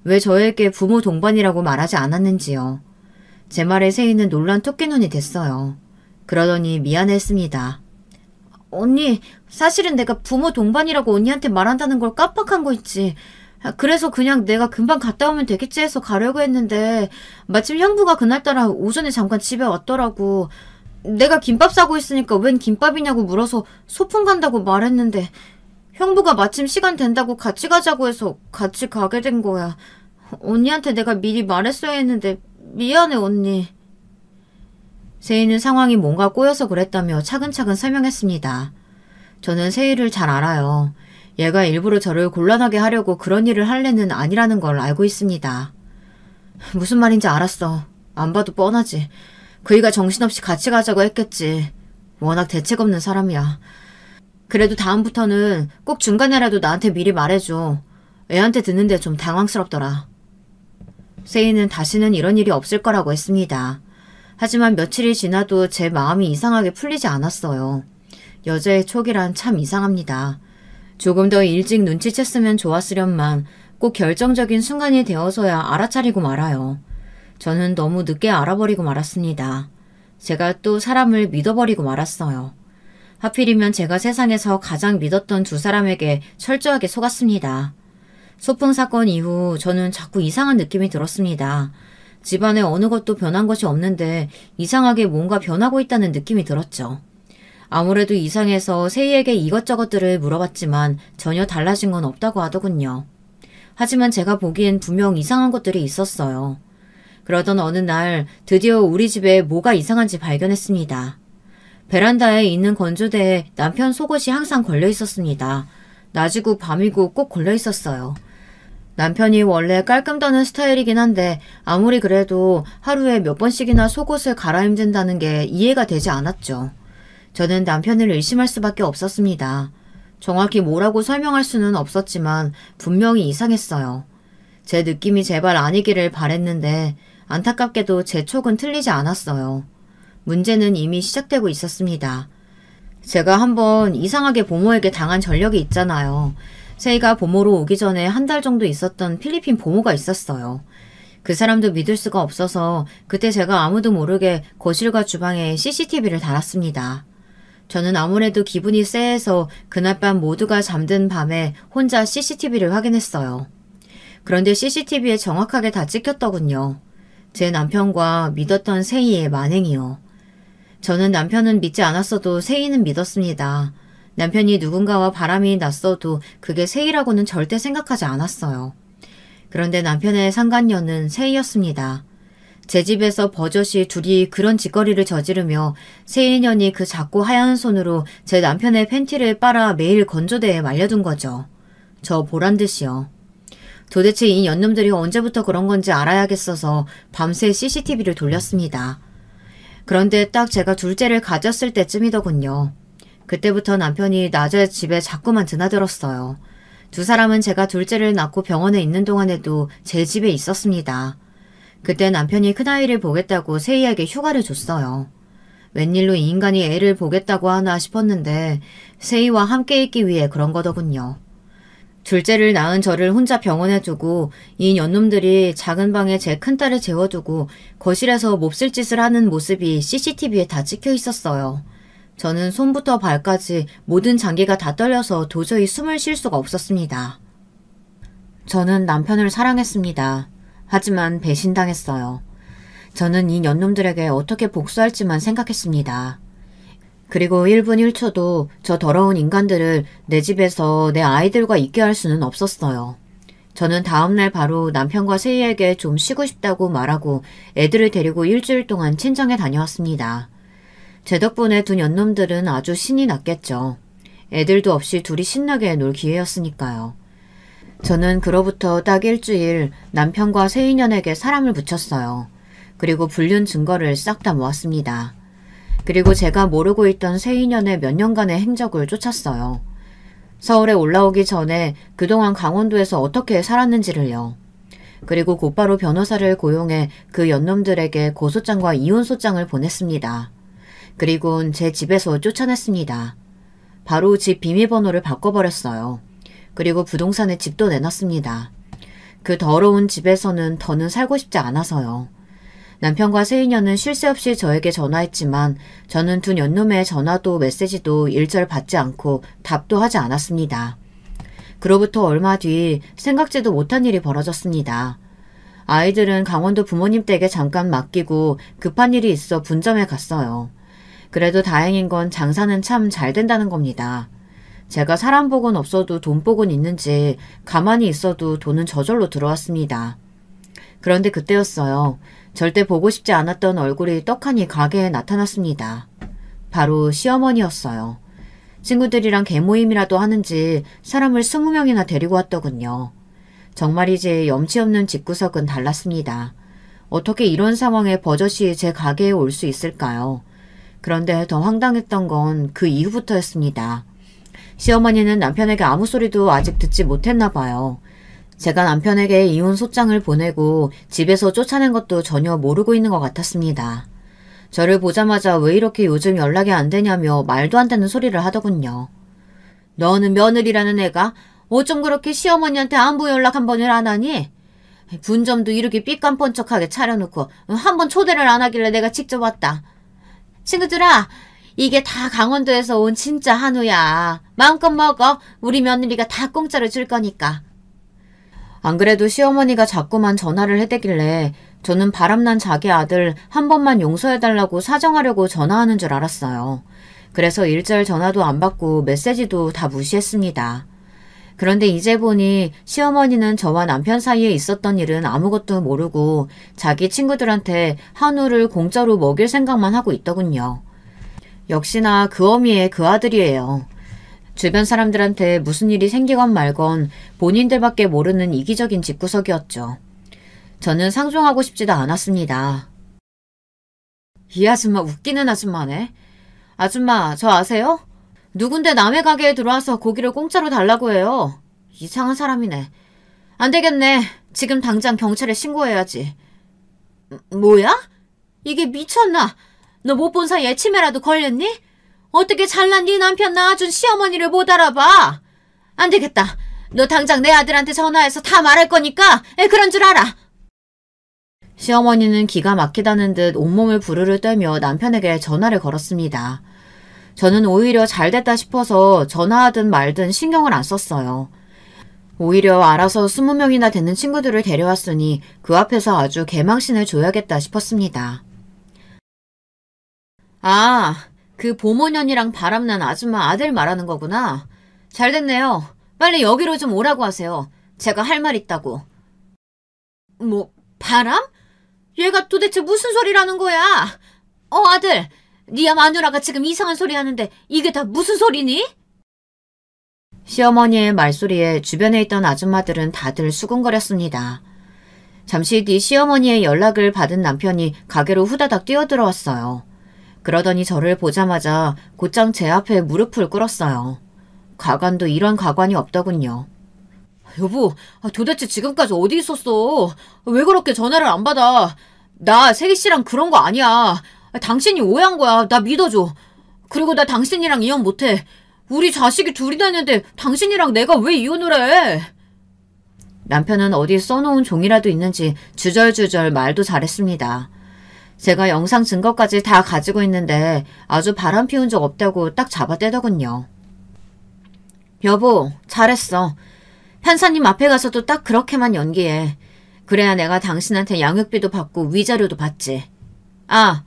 왜 저에게 부모 동반이라고 말하지 않았는지요. 제 말에 세희는 놀란 토끼눈이 됐어요. 그러더니 미안했습니다. 언니, 사실은 내가 부모 동반이라고 언니한테 말한다는 걸 깜빡한 거 있지. 그래서 그냥 내가 금방 갔다 오면 되겠지 해서 가려고 했는데 마침 형부가 그날따라 오전에 잠깐 집에 왔더라고. 내가 김밥 싸고 있으니까 웬 김밥이냐고 물어서 소풍 간다고 말했는데 형부가 마침 시간 된다고 같이 가자고 해서 같이 가게 된 거야. 언니한테 내가 미리 말했어야 했는데 미안해 언니. 세희는 상황이 뭔가 꼬여서 그랬다며 차근차근 설명했습니다. 저는 세희를 잘 알아요. 얘가 일부러 저를 곤란하게 하려고 그런 일을 할 애는 아니라는 걸 알고 있습니다. 무슨 말인지 알았어. 안 봐도 뻔하지. 그이가 정신없이 같이 가자고 했겠지. 워낙 대책 없는 사람이야. 그래도 다음부터는 꼭 중간에라도 나한테 미리 말해줘. 애한테 듣는데 좀 당황스럽더라. 세희는 다시는 이런 일이 없을 거라고 했습니다. 하지만 며칠이 지나도 제 마음이 이상하게 풀리지 않았어요. 여자의 촉이란 참 이상합니다. 조금 더 일찍 눈치챘으면 좋았으련만 꼭 결정적인 순간이 되어서야 알아차리고 말아요. 저는 너무 늦게 알아버리고 말았습니다. 제가 또 사람을 믿어버리고 말았어요. 하필이면 제가 세상에서 가장 믿었던 두 사람에게 철저하게 속았습니다. 소풍 사건 이후 저는 자꾸 이상한 느낌이 들었습니다. 집안에 어느 것도 변한 것이 없는데 이상하게 뭔가 변하고 있다는 느낌이 들었죠. 아무래도 이상해서 세희에게 이것저것들을 물어봤지만 전혀 달라진 건 없다고 하더군요. 하지만 제가 보기엔 분명 이상한 것들이 있었어요. 그러던 어느 날 드디어 우리 집에 뭐가 이상한지 발견했습니다. 베란다에 있는 건조대에 남편 속옷이 항상 걸려 있었습니다. 낮이고 밤이고 꼭 걸려 있었어요. 남편이 원래 깔끔 더는 스타일이긴 한데 아무리 그래도 하루에 몇 번씩이나 속옷을 갈아입는다는 게 이해가 되지 않았죠. 저는 남편을 의심할 수밖에 없었습니다. 정확히 뭐라고 설명할 수는 없었지만 분명히 이상했어요. 제 느낌이 제발 아니기를 바랬는데 안타깝게도 제 촉은 틀리지 않았어요. 문제는 이미 시작되고 있었습니다. 제가 한번 이상하게 보모에게 당한 전력이 있잖아요. 세희가 보모로 오기 전에 한 달 정도 있었던 필리핀 보모가 있었어요. 그 사람도 믿을 수가 없어서 그때 제가 아무도 모르게 거실과 주방에 CCTV를 달았습니다. 저는 아무래도 기분이 쎄해서 그날 밤 모두가 잠든 밤에 혼자 CCTV를 확인했어요. 그런데 CCTV에 정확하게 다 찍혔더군요. 제 남편과 믿었던 세희의 만행이요. 저는 남편은 믿지 않았어도 세희는 믿었습니다. 남편이 누군가와 바람이 났어도 그게 세희라고는 절대 생각하지 않았어요. 그런데 남편의 상간녀는 세희였습니다. 제 집에서 버젓이 둘이 그런 짓거리를 저지르며 세희년이 그 작고 하얀 손으로 제 남편의 팬티를 빨아 매일 건조대에 말려둔 거죠. 저 보란듯이요. 도대체 이 연놈들이 언제부터 그런 건지 알아야겠어서 밤새 CCTV를 돌렸습니다. 그런데 딱 제가 둘째를 가졌을 때쯤이더군요. 그때부터 남편이 낮에 집에 자꾸만 드나들었어요. 두 사람은 제가 둘째를 낳고 병원에 있는 동안에도 제 집에 있었습니다. 그때 남편이 큰아이를 보겠다고 세희에게 휴가를 줬어요. 웬일로 이 인간이 애를 보겠다고 하나 싶었는데 세희와 함께 있기 위해 그런 거더군요. 둘째를 낳은 저를 혼자 병원에 두고 이 연놈들이 작은 방에 제 큰딸을 재워두고 거실에서 몹쓸 짓을 하는 모습이 CCTV에 다 찍혀 있었어요. 저는 손부터 발까지 모든 장기가 다 떨려서 도저히 숨을 쉴 수가 없었습니다. 저는 남편을 사랑했습니다. 하지만 배신당했어요. 저는 이 연놈들에게 어떻게 복수할지만 생각했습니다. 그리고 1분 1초도 저 더러운 인간들을 내 집에서 내 아이들과 있게 할 수는 없었어요. 저는 다음날 바로 남편과 세희에게 좀 쉬고 싶다고 말하고 애들을 데리고 일주일 동안 친정에 다녀왔습니다. 제 덕분에 두 연놈들은 아주 신이 났겠죠. 애들도 없이 둘이 신나게 놀 기회였으니까요. 저는 그로부터 딱 일주일 남편과 세희년에게 사람을 붙였어요. 그리고 불륜 증거를 싹 다 모았습니다. 그리고 제가 모르고 있던 세희년의 몇 년간의 행적을 쫓았어요. 서울에 올라오기 전에 그동안 강원도에서 어떻게 살았는지를요. 그리고 곧바로 변호사를 고용해 그 연놈들에게 고소장과 이혼소장을 보냈습니다. 그리곤 제 집에서 쫓아냈습니다. 바로 집 비밀번호를 바꿔버렸어요. 그리고 부동산에 집도 내놨습니다. 그 더러운 집에서는 더는 살고 싶지 않아서요. 남편과 세희년은 쉴 새 없이 저에게 전화했지만 저는 두 연놈의 전화도 메시지도 일절 받지 않고 답도 하지 않았습니다. 그로부터 얼마 뒤 생각지도 못한 일이 벌어졌습니다. 아이들은 강원도 부모님 댁에 잠깐 맡기고 급한 일이 있어 분점에 갔어요. 그래도 다행인 건 장사는 참 잘 된다는 겁니다. 제가 사람 복은 없어도 돈 복은 있는지 가만히 있어도 돈은 저절로 들어왔습니다. 그런데 그때였어요. 절대 보고 싶지 않았던 얼굴이 떡하니 가게에 나타났습니다. 바로 시어머니였어요. 친구들이랑 개모임이라도 하는지 사람을 20명이나 데리고 왔더군요. 정말이지 염치 없는 집구석은 달랐습니다. 어떻게 이런 상황에 버젓이 제 가게에 올 수 있을까요? 그런데 더 황당했던 건 그 이후부터였습니다. 시어머니는 남편에게 아무 소리도 아직 듣지 못했나 봐요. 제가 남편에게 이혼 소장을 보내고 집에서 쫓아낸 것도 전혀 모르고 있는 것 같았습니다. 저를 보자마자 왜 이렇게 요즘 연락이 안 되냐며 말도 안 되는 소리를 하더군요. 너는 며느리라는 애가 어쩜 그렇게 시어머니한테 안부 연락 한 번을 안 하니? 분점도 이렇게 삐깜번쩍하게 차려놓고 한 번 초대를 안 하길래 내가 직접 왔다. 친구들아, 이게 다 강원도에서 온 진짜 한우야. 마음껏 먹어. 우리 며느리가 다 공짜로 줄 거니까. 안 그래도 시어머니가 자꾸만 전화를 해대길래 저는 바람난 자기 아들 한 번만 용서해달라고 사정하려고 전화하는 줄 알았어요. 그래서 일절 전화도 안 받고 메시지도 다 무시했습니다. 그런데 이제 보니 시어머니는 저와 남편 사이에 있었던 일은 아무것도 모르고 자기 친구들한테 한우를 공짜로 먹일 생각만 하고 있더군요. 역시나 그 어미의 그 아들이에요. 주변 사람들한테 무슨 일이 생기건 말건 본인들밖에 모르는 이기적인 집구석이었죠. 저는 상종하고 싶지도 않았습니다. 이 아줌마 웃기는 아줌마네. 아줌마, 저 아세요? 누군데 남의 가게에 들어와서 고기를 공짜로 달라고 해요. 이상한 사람이네. 안 되겠네. 지금 당장 경찰에 신고해야지. 뭐야? 이게 미쳤나? 너 못 본 사이에 치매라도 걸렸니? 어떻게 잘난 네 남편 낳아준 시어머니를 못 알아봐? 안 되겠다. 너 당장 내 아들한테 전화해서 다 말할 거니까 그런 줄 알아. 시어머니는 기가 막히다는 듯 온몸을 부르르 떨며 남편에게 전화를 걸었습니다. 저는 오히려 잘됐다 싶어서 전화하든 말든 신경을 안 썼어요. 오히려 알아서 20명이나 되는 친구들을 데려왔으니 그 앞에서 아주 개망신을 줘야겠다 싶었습니다. 아, 그 보모년이랑 바람난 아줌마 아들 말하는 거구나. 잘 됐네요. 빨리 여기로 좀 오라고 하세요. 제가 할 말 있다고. 뭐, 바람? 얘가 도대체 무슨 소리라는 거야? 아들, 니야 마누라가 지금 이상한 소리 하는데 이게 다 무슨 소리니? 시어머니의 말소리에 주변에 있던 아줌마들은 다들 수군거렸습니다. 잠시 뒤 시어머니의 연락을 받은 남편이 가게로 후다닥 뛰어들어왔어요. 그러더니 저를 보자마자 곧장 제 앞에 무릎을 꿇었어요. 가관도 이런 가관이 없더군요. 여보, 도대체 지금까지 어디 있었어? 왜 그렇게 전화를 안 받아? 나 세기 씨랑 그런 거 아니야. 당신이 오해한 거야. 나 믿어줘. 그리고 나 당신이랑 이혼 못해. 우리 자식이 둘이나 있는데 당신이랑 내가 왜 이혼을 해? 남편은 어디 써놓은 종이라도 있는지 주절주절 말도 잘했습니다. 제가 영상 증거까지 다 가지고 있는데 아주 바람 피운 적 없다고 딱 잡아떼더군요. 여보, 잘했어. 판사님 앞에 가서도 딱 그렇게만 연기해. 그래야 내가 당신한테 양육비도 받고 위자료도 받지. 아,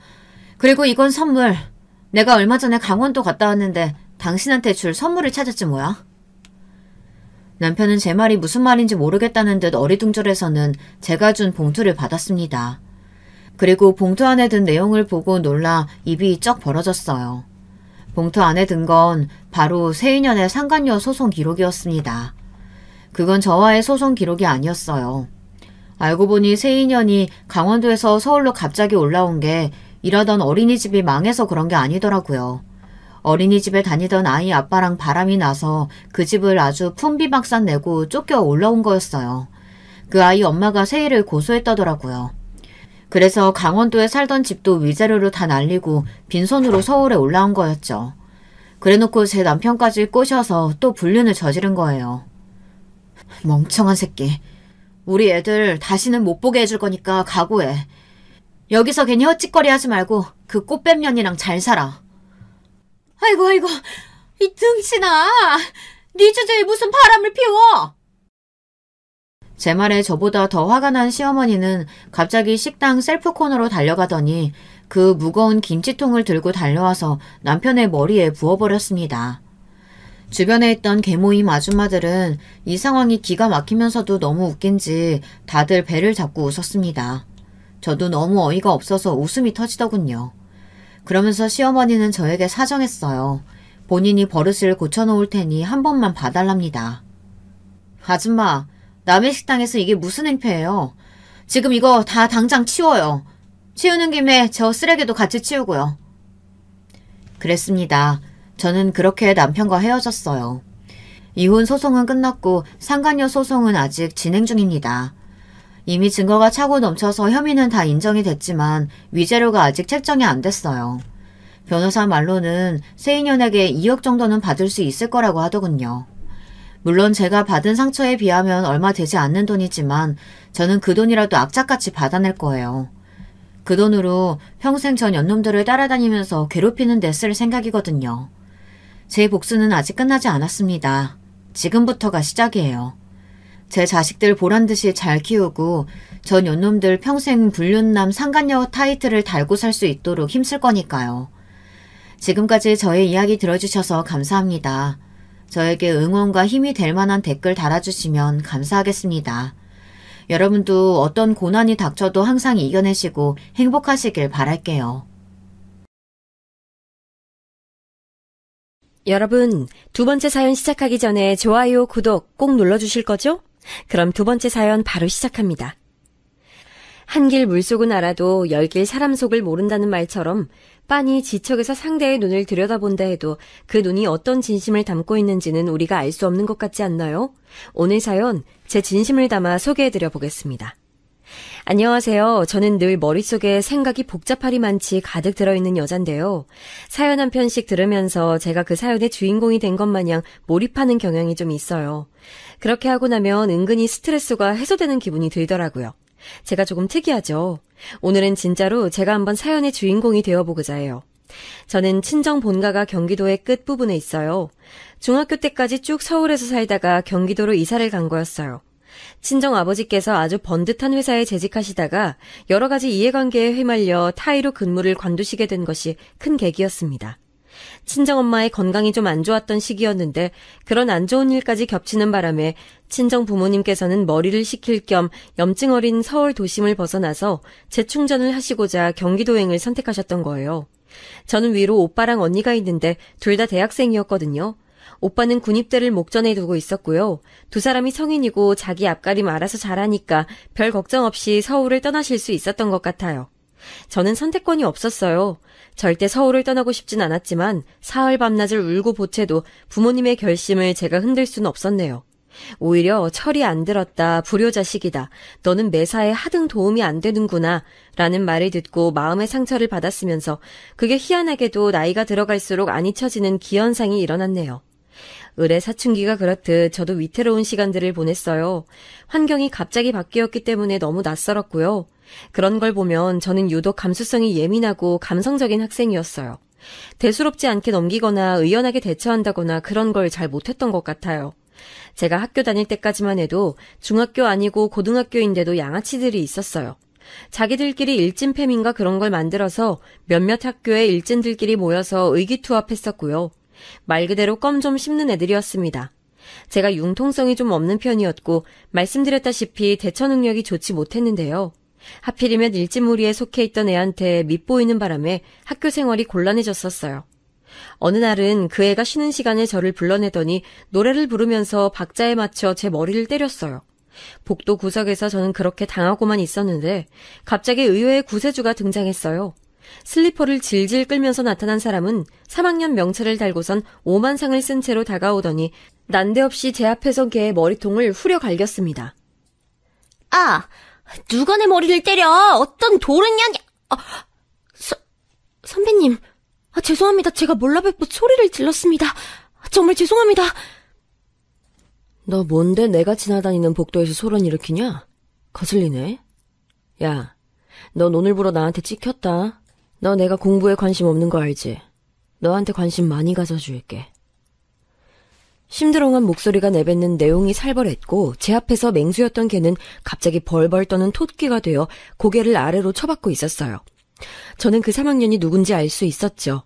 그리고 이건 선물. 내가 얼마 전에 강원도 갔다 왔는데 당신한테 줄 선물을 찾았지 뭐야. 남편은 제 말이 무슨 말인지 모르겠다는 듯 어리둥절해서는 제가 준 봉투를 받았습니다. 그리고 봉투 안에 든 내용을 보고 놀라 입이 쩍 벌어졌어요. 봉투 안에 든 건 바로 세인연의 상간녀 소송 기록이었습니다. 그건 저와의 소송 기록이 아니었어요. 알고 보니 세인연이 강원도에서 서울로 갑자기 올라온 게 일하던 어린이집이 망해서 그런 게 아니더라고요. 어린이집에 다니던 아이 아빠랑 바람이 나서 그 집을 아주 품비박산 내고 쫓겨 올라온 거였어요. 그 아이 엄마가 세이를 고소했다더라고요. 그래서 강원도에 살던 집도 위자료로 다 날리고 빈손으로 서울에 올라온 거였죠. 그래놓고 제 남편까지 꼬셔서 또 불륜을 저지른 거예요. 멍청한 새끼. 우리 애들 다시는 못 보게 해줄 거니까 각오해. 여기서 괜히 헛짓거리 하지 말고 그 꽃뱀년이랑 잘 살아. 아이고, 이 등신아. 네 주제에 무슨 바람을 피워? 제 말에 저보다 더 화가 난 시어머니는 갑자기 식당 셀프 코너로 달려가더니 그 무거운 김치통을 들고 달려와서 남편의 머리에 부어버렸습니다. 주변에 있던 개모임 아줌마들은 이 상황이 기가 막히면서도 너무 웃긴지 다들 배를 잡고 웃었습니다. 저도 너무 어이가 없어서 웃음이 터지더군요. 그러면서 시어머니는 저에게 사정했어요. 본인이 버릇을 고쳐놓을 테니 한 번만 봐달랍니다. 아줌마, 남의 식당에서 이게 무슨 행패예요? 지금 이거 다 당장 치워요. 치우는 김에 저 쓰레기도 같이 치우고요. 그랬습니다. 저는 그렇게 남편과 헤어졌어요. 이혼 소송은 끝났고 상간녀 소송은 아직 진행 중입니다. 이미 증거가 차고 넘쳐서 혐의는 다 인정이 됐지만 위자료가 아직 책정이 안 됐어요. 변호사 말로는 세인연에게 2억 정도는 받을 수 있을 거라고 하더군요. 물론 제가 받은 상처에 비하면 얼마 되지 않는 돈이지만 저는 그 돈이라도 악착같이 받아낼 거예요. 그 돈으로 평생 전 연놈들을 따라다니면서 괴롭히는 데 쓸 생각이거든요. 제 복수는 아직 끝나지 않았습니다. 지금부터가 시작이에요. 제 자식들 보란듯이 잘 키우고 전 연놈들 평생 불륜남 상간녀 타이틀을 달고 살 수 있도록 힘쓸 거니까요. 지금까지 저의 이야기 들어주셔서 감사합니다. 저에게 응원과 힘이 될 만한 댓글 달아주시면 감사하겠습니다. 여러분도 어떤 고난이 닥쳐도 항상 이겨내시고 행복하시길 바랄게요. 여러분, 두 번째 사연 시작하기 전에 좋아요, 구독 꼭 눌러주실 거죠? 그럼 두 번째 사연 바로 시작합니다. 한길 물속은 알아도 열길 사람 속을 모른다는 말처럼 빤히 지척에서 상대의 눈을 들여다본다 해도 그 눈이 어떤 진심을 담고 있는지는 우리가 알 수 없는 것 같지 않나요? 오늘 사연 제 진심을 담아 소개해드려 보겠습니다. 안녕하세요. 저는 늘 머릿속에 생각이 복잡하리 많지 가득 들어있는 여잔데요. 사연 한 편씩 들으면서 제가 그 사연의 주인공이 된 것 마냥 몰입하는 경향이 좀 있어요. 그렇게 하고 나면 은근히 스트레스가 해소되는 기분이 들더라고요. 제가 조금 특이하죠. 오늘은 진짜로 제가 한번 사연의 주인공이 되어보고자 해요. 저는 친정 본가가 경기도의 끝부분에 있어요. 중학교 때까지 쭉 서울에서 살다가 경기도로 이사를 간 거였어요. 친정 아버지께서 아주 번듯한 회사에 재직하시다가 여러 가지 이해관계에 휘말려 타의로 근무를 관두시게 된 것이 큰 계기였습니다. 친정엄마의 건강이 좀 안 좋았던 시기였는데 그런 안 좋은 일까지 겹치는 바람에 친정 부모님께서는 머리를 식힐 겸 염증 어린 서울 도심을 벗어나서 재충전을 하시고자 경기도행을 선택하셨던 거예요. 저는 위로 오빠랑 언니가 있는데 둘 다 대학생이었거든요. 오빠는 군입대를 목전에 두고 있었고요. 두 사람이 성인이고 자기 앞가림 알아서 잘하니까 별 걱정 없이 서울을 떠나실 수 있었던 것 같아요. 저는 선택권이 없었어요. 절대 서울을 떠나고 싶진 않았지만 사흘 밤낮을 울고 보채도 부모님의 결심을 제가 흔들 수는 없었네요. 오히려 철이 안 들었다, 불효자식이다, 너는 매사에 하등 도움이 안 되는구나 라는 말을 듣고 마음의 상처를 받았으면서 그게 희한하게도 나이가 들어갈수록 안 잊혀지는 기현상이 일어났네요. 을의 사춘기가 그렇듯 저도 위태로운 시간들을 보냈어요. 환경이 갑자기 바뀌었기 때문에 너무 낯설었고요. 그런 걸 보면 저는 유독 감수성이 예민하고 감성적인 학생이었어요. 대수롭지 않게 넘기거나 의연하게 대처한다거나 그런 걸 잘 못했던 것 같아요. 제가 학교 다닐 때까지만 해도 중학교 아니고 고등학교인데도 양아치들이 있었어요. 자기들끼리 일진팸인가 그런 걸 만들어서 몇몇 학교의 일진들끼리 모여서 의기투합했었고요. 말 그대로 껌 좀 씹는 애들이었습니다. 제가 융통성이 좀 없는 편이었고 말씀드렸다시피 대처 능력이 좋지 못했는데요. 하필이면 일진무리에 속해 있던 애한테 밉보이는 바람에 학교 생활이 곤란해졌었어요. 어느 날은 그 애가 쉬는 시간에 저를 불러내더니 노래를 부르면서 박자에 맞춰 제 머리를 때렸어요. 복도 구석에서 저는 그렇게 당하고만 있었는데 갑자기 의외의 구세주가 등장했어요. 슬리퍼를 질질 끌면서 나타난 사람은 3학년 명찰을 달고선 오만상을 쓴 채로 다가오더니 난데없이 제 앞에서 걔의 머리통을 후려 갈겼습니다. 아, 누가 내 머리를 때려? 어떤 도른년이... 선배님, 죄송합니다. 제가 몰라뵙고 소리를 질렀습니다. 정말 죄송합니다. 너 뭔데 내가 지나다니는 복도에서 소란 일으키냐? 거슬리네. 야, 넌 오늘부로 나한테 찍혔다. 너 내가 공부에 관심 없는 거 알지? 너한테 관심 많이 가져줄게. 심드렁한 목소리가 내뱉는 내용이 살벌했고 제 앞에서 맹수였던 걔는 갑자기 벌벌 떠는 토끼가 되어 고개를 아래로 쳐박고 있었어요. 저는 그 3학년이 누군지 알 수 있었죠.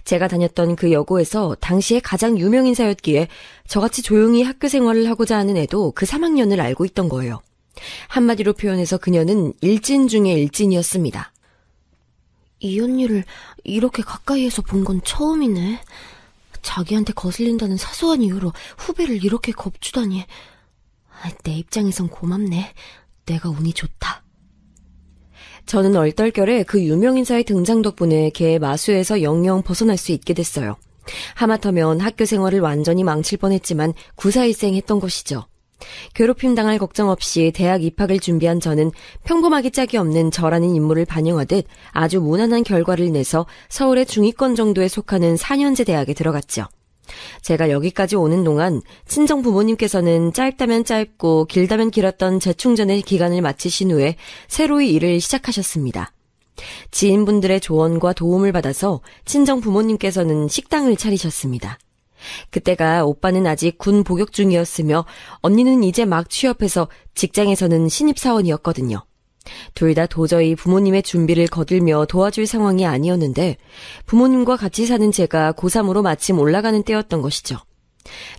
제가 다녔던 그 여고에서 당시에 가장 유명 인사였기에 저같이 조용히 학교 생활을 하고자 하는 애도 그 3학년을 알고 있던 거예요. 한마디로 표현해서 그녀는 일진 중의 일진이었습니다. 이 언니를 이렇게 가까이에서 본 건 처음이네. 자기한테 거슬린다는 사소한 이유로 후배를 이렇게 겁주다니. 내 입장에선 고맙네. 내가 운이 좋다. 저는 얼떨결에 그 유명인사의 등장 덕분에 걔의 마수에서 영영 벗어날 수 있게 됐어요. 하마터면 학교 생활을 완전히 망칠 뻔했지만 구사일생 했던 것이죠. 괴롭힘 당할 걱정 없이 대학 입학을 준비한 저는 평범하기 짝이 없는 저라는 인물을 반영하듯 아주 무난한 결과를 내서 서울의 중위권 정도에 속하는 4년제 대학에 들어갔죠. 제가 여기까지 오는 동안 친정 부모님께서는 짧다면 짧고 길다면 길었던 재충전의 기간을 마치신 후에 새로이 일을 시작하셨습니다. 지인분들의 조언과 도움을 받아서 친정 부모님께서는 식당을 차리셨습니다. 그때가 오빠는 아직 군 복역 중이었으며 언니는 이제 막 취업해서 직장에서는 신입사원이었거든요. 둘 다 도저히 부모님의 준비를 거들며 도와줄 상황이 아니었는데 부모님과 같이 사는 제가 고3으로 마침 올라가는 때였던 것이죠.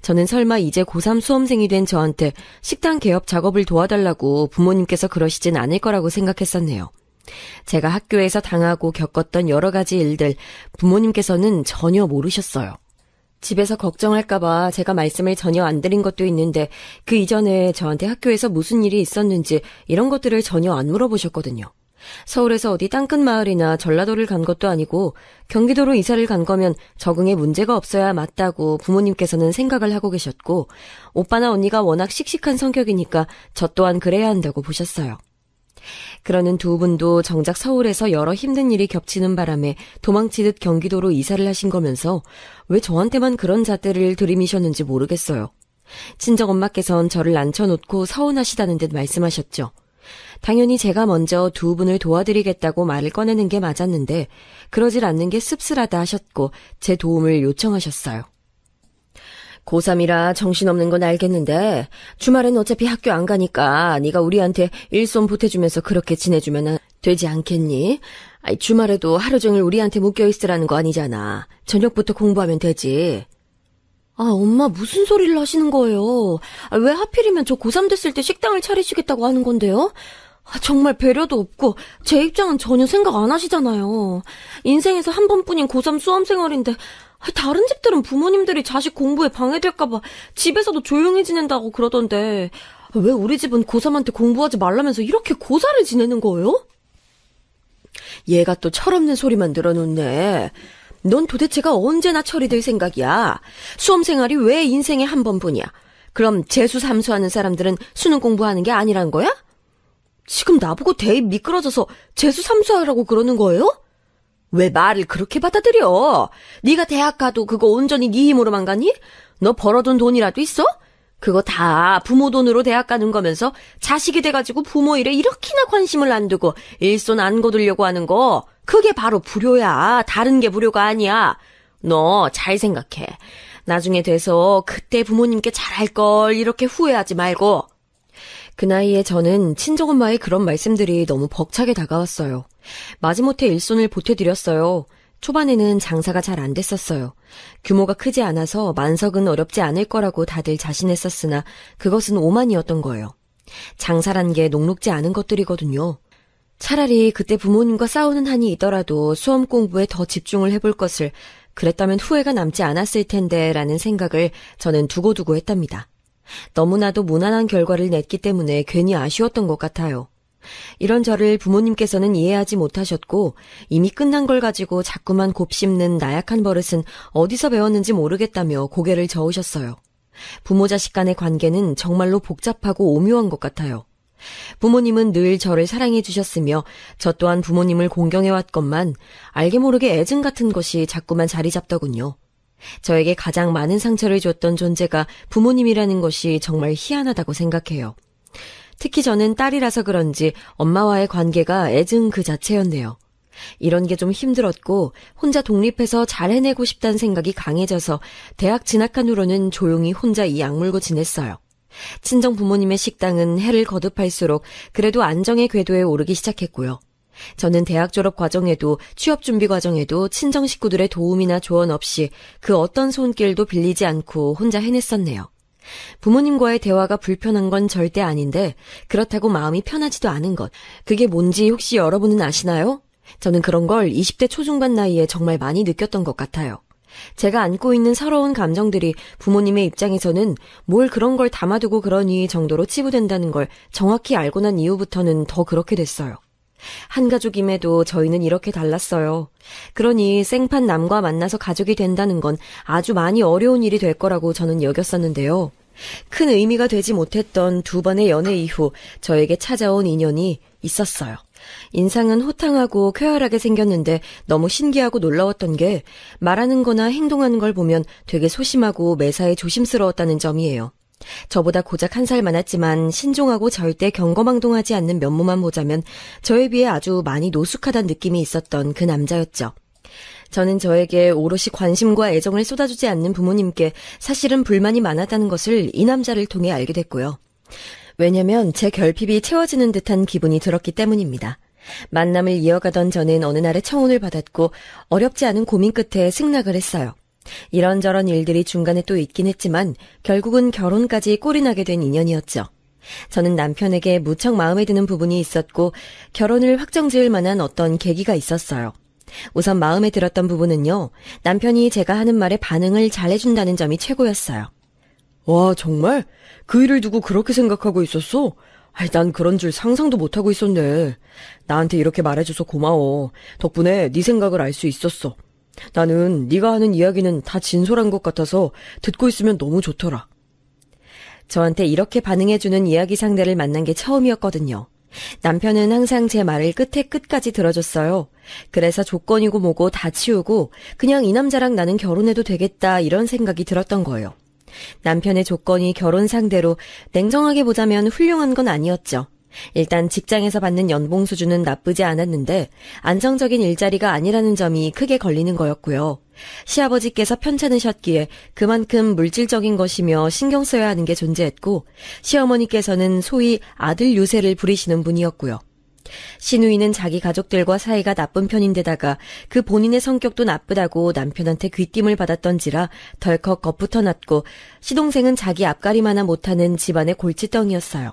저는 설마 이제 고3 수험생이 된 저한테 식당 개업 작업을 도와달라고 부모님께서 그러시진 않을 거라고 생각했었네요. 제가 학교에서 당하고 겪었던 여러 가지 일들 부모님께서는 전혀 모르셨어요. 집에서 걱정할까봐 제가 말씀을 전혀 안 드린 것도 있는데 그 이전에 저한테 학교에서 무슨 일이 있었는지 이런 것들을 전혀 안 물어보셨거든요. 서울에서 어디 땅끝 마을이나 전라도를 간 것도 아니고 경기도로 이사를 간 거면 적응에 문제가 없어야 맞다고 부모님께서는 생각을 하고 계셨고 오빠나 언니가 워낙 씩씩한 성격이니까 저 또한 그래야 한다고 보셨어요. 그러는 두 분도 정작 서울에서 여러 힘든 일이 겹치는 바람에 도망치듯 경기도로 이사를 하신 거면서 왜 저한테만 그런 잣대를 들이미셨는지 모르겠어요. 친정엄마께선 저를 앉혀놓고 서운하시다는 듯 말씀하셨죠. 당연히 제가 먼저 두 분을 도와드리겠다고 말을 꺼내는 게 맞았는데 그러질 않는 게 씁쓸하다 하셨고 제 도움을 요청하셨어요. 고3이라 정신없는 건 알겠는데 주말엔 어차피 학교 안 가니까 네가 우리한테 일손 보태주면서 그렇게 지내주면 되지 않겠니? 아이, 주말에도 하루 종일 우리한테 묶여있으라는 거 아니잖아. 저녁부터 공부하면 되지. 아, 엄마 무슨 소리를 하시는 거예요? 왜 하필이면 저 고3 됐을 때 식당을 차리시겠다고 하는 건데요? 정말 배려도 없고 제 입장은 전혀 생각 안 하시잖아요. 인생에서 한 번뿐인 고3 수험생활인데 다른 집들은 부모님들이 자식 공부에 방해될까봐 집에서도 조용히 지낸다고 그러던데 왜 우리 집은 고3한테 공부하지 말라면서 이렇게 고사를 지내는 거예요? 얘가 또 철없는 소리만 늘어놓네. 넌 도대체가 언제나 철이 들 생각이야. 수험생활이 왜 인생에 한 번뿐이야. 그럼 재수 삼수하는 사람들은 수능 공부하는 게 아니란 거야? 지금 나보고 대입 미끄러져서 재수 삼수하라고 그러는 거예요? 왜 말을 그렇게 받아들여? 네가 대학 가도 그거 온전히 네 힘으로만 가니? 너 벌어둔 돈이라도 있어? 그거 다 부모 돈으로 대학 가는 거면서 자식이 돼가지고 부모 일에 이렇게나 관심을 안 두고 일손 안 거두려고 하는 거, 그게 바로 불효야. 다른 게 불효가 아니야. 너 잘 생각해. 나중에 돼서 그때 부모님께 잘할 걸 이렇게 후회하지 말고. 그 나이에 저는 친정엄마의 그런 말씀들이 너무 벅차게 다가왔어요. 마지못해 일손을 보태드렸어요. 초반에는 장사가 잘 안 됐었어요. 규모가 크지 않아서 만석은 어렵지 않을 거라고 다들 자신했었으나 그것은 오만이었던 거예요. 장사란 게 녹록지 않은 것들이거든요. 차라리 그때 부모님과 싸우는 한이 있더라도 수험 공부에 더 집중을 해볼 것을, 그랬다면 후회가 남지 않았을 텐데 라는 생각을 저는 두고두고 했답니다. 너무나도 무난한 결과를 냈기 때문에 괜히 아쉬웠던 것 같아요. 이런 저를 부모님께서는 이해하지 못하셨고 이미 끝난 걸 가지고 자꾸만 곱씹는 나약한 버릇은 어디서 배웠는지 모르겠다며 고개를 저으셨어요. 부모 자식 간의 관계는 정말로 복잡하고 오묘한 것 같아요. 부모님은 늘 저를 사랑해 주셨으며 저 또한 부모님을 공경해왔건만 알게 모르게 애증 같은 것이 자꾸만 자리 잡더군요. 저에게 가장 많은 상처를 줬던 존재가 부모님이라는 것이 정말 희한하다고 생각해요. 특히 저는 딸이라서 그런지 엄마와의 관계가 애증 그 자체였네요. 이런 게 좀 힘들었고 혼자 독립해서 잘 해내고 싶다는 생각이 강해져서 대학 진학한 후로는 조용히 혼자 이 악물고 지냈어요. 친정 부모님의 식당은 해를 거듭할수록 그래도 안정의 궤도에 오르기 시작했고요. 저는 대학 졸업 과정에도 취업 준비 과정에도 친정 식구들의 도움이나 조언 없이 그 어떤 손길도 빌리지 않고 혼자 해냈었네요. 부모님과의 대화가 불편한 건 절대 아닌데 그렇다고 마음이 편하지도 않은 것, 그게 뭔지 혹시 여러분은 아시나요? 저는 그런 걸 20대 초중반 나이에 정말 많이 느꼈던 것 같아요. 제가 안고 있는 서러운 감정들이 부모님의 입장에서는 뭘 그런 걸 담아두고 그러니 정도로 치부된다는 걸 정확히 알고 난 이후부터는 더 그렇게 됐어요. 한 가족임에도 저희는 이렇게 달랐어요. 그러니 생판 남과 만나서 가족이 된다는 건 아주 많이 어려운 일이 될 거라고 저는 여겼었는데요. 큰 의미가 되지 못했던 두 번의 연애 이후 저에게 찾아온 인연이 있었어요. 인상은 호탕하고 쾌활하게 생겼는데 너무 신기하고 놀라웠던 게 말하는 거나 행동하는 걸 보면 되게 소심하고 매사에 조심스러웠다는 점이에요. 저보다 고작 1살 많았지만 신중하고 절대 경거망동하지 않는 면모만 보자면 저에 비해 아주 많이 노숙하다는 느낌이 있었던 그 남자였죠. 저는 저에게 오롯이 관심과 애정을 쏟아주지 않는 부모님께 사실은 불만이 많았다는 것을 이 남자를 통해 알게 됐고요. 왜냐면 제 결핍이 채워지는 듯한 기분이 들었기 때문입니다. 만남을 이어가던 저는 어느 날에 청혼을 받았고 어렵지 않은 고민 끝에 승낙을 했어요. 이런저런 일들이 중간에 또 있긴 했지만 결국은 결혼까지 꼴이 나게 된 인연이었죠. 저는 남편에게 무척 마음에 드는 부분이 있었고 결혼을 확정지을 만한 어떤 계기가 있었어요. 우선 마음에 들었던 부분은요, 남편이 제가 하는 말에 반응을 잘해준다는 점이 최고였어요. 와, 정말? 그 일을 두고 그렇게 생각하고 있었어? 난 그런 줄 상상도 못하고 있었네. 나한테 이렇게 말해줘서 고마워. 덕분에 네 생각을 알 수 있었어. 나는 네가 하는 이야기는 다 진솔한 것 같아서 듣고 있으면 너무 좋더라. 저한테 이렇게 반응해주는 이야기 상대를 만난 게 처음이었거든요. 남편은 항상 제 말을 끝에 끝까지 들어줬어요. 그래서 조건이고 뭐고 다 치우고 그냥 이 남자랑 나는 결혼해도 되겠다 이런 생각이 들었던 거예요. 남편의 조건이 결혼 상대로 냉정하게 보자면 훌륭한 건 아니었죠. 일단 직장에서 받는 연봉 수준은 나쁘지 않았는데 안정적인 일자리가 아니라는 점이 크게 걸리는 거였고요. 시아버지께서 편찮으셨기에 그만큼 물질적인 것이며 신경 써야 하는 게 존재했고, 시어머니께서는 소위 아들 유세를 부리시는 분이었고요. 신우이는 자기 가족들과 사이가 나쁜 편인데다가 그 본인의 성격도 나쁘다고 남편한테 귀띔을 받았던지라 덜컥 겁부터 났고, 시동생은 자기 앞가림 하나 못하는 집안의 골칫덩이였어요.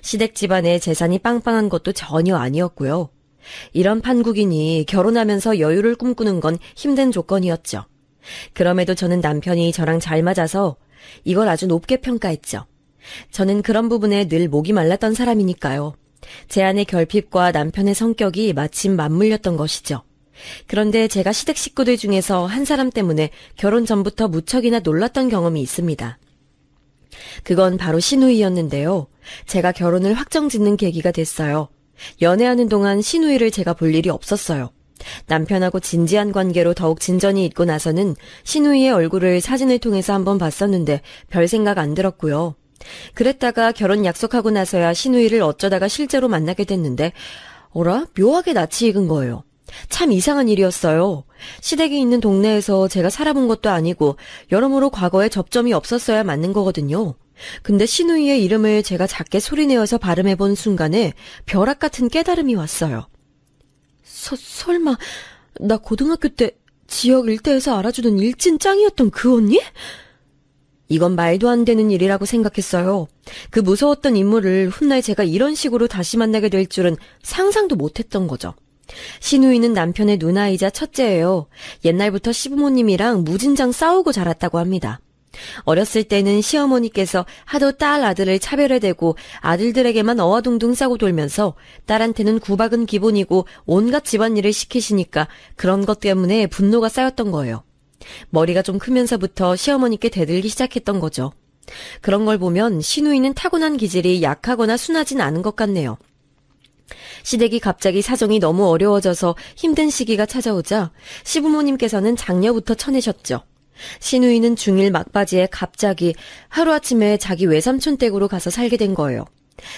시댁 집안에 재산이 빵빵한 것도 전혀 아니었고요. 이런 판국이니 결혼하면서 여유를 꿈꾸는 건 힘든 조건이었죠. 그럼에도 저는 남편이 저랑 잘 맞아서 이걸 아주 높게 평가했죠. 저는 그런 부분에 늘 목이 말랐던 사람이니까요. 제 안의 결핍과 남편의 성격이 마침 맞물렸던 것이죠. 그런데 제가 시댁 식구들 중에서 한 사람 때문에 결혼 전부터 무척이나 놀랐던 경험이 있습니다. 그건 바로 신우이였는데요. 제가 결혼을 확정짓는 계기가 됐어요. 연애하는 동안 신우이를 제가 볼 일이 없었어요. 남편하고 진지한 관계로 더욱 진전이 있고 나서는 신우이의 얼굴을 사진을 통해서 한번 봤었는데 별 생각 안 들었고요. 그랬다가 결혼 약속하고 나서야 신우이를 어쩌다가 실제로 만나게 됐는데, 어라? 묘하게 낯이 익은 거예요. 참 이상한 일이었어요. 시댁이 있는 동네에서 제가 살아본 것도 아니고 여러모로 과거에 접점이 없었어야 맞는 거거든요. 근데 신우이의 이름을 제가 작게 소리내어서 발음해본 순간에 벼락 같은 깨달음이 왔어요. 설마 나 고등학교 때 지역 일대에서 알아주던 일진 짱이었던 그 언니? 이건 말도 안 되는 일이라고 생각했어요. 그 무서웠던 인물을 훗날 제가 이런 식으로 다시 만나게 될 줄은 상상도 못했던 거죠. 신우이는 남편의 누나이자 첫째예요. 옛날부터 시부모님이랑 무진장 싸우고 자랐다고 합니다. 어렸을 때는 시어머니께서 하도 딸 아들을 차별해대고 아들들에게만 어와둥둥 싸고 돌면서 딸한테는 구박은 기본이고 온갖 집안일을 시키시니까 그런 것 때문에 분노가 쌓였던 거예요. 머리가 좀 크면서부터 시어머니께 대들기 시작했던 거죠. 그런 걸 보면 신우이는 타고난 기질이 약하거나 순하진 않은 것 같네요. 시댁이 갑자기 사정이 너무 어려워져서 힘든 시기가 찾아오자 시부모님께서는 장녀부터 쳐내셨죠. 신우이는 중1 막바지에 갑자기 하루아침에 자기 외삼촌 댁으로 가서 살게 된 거예요.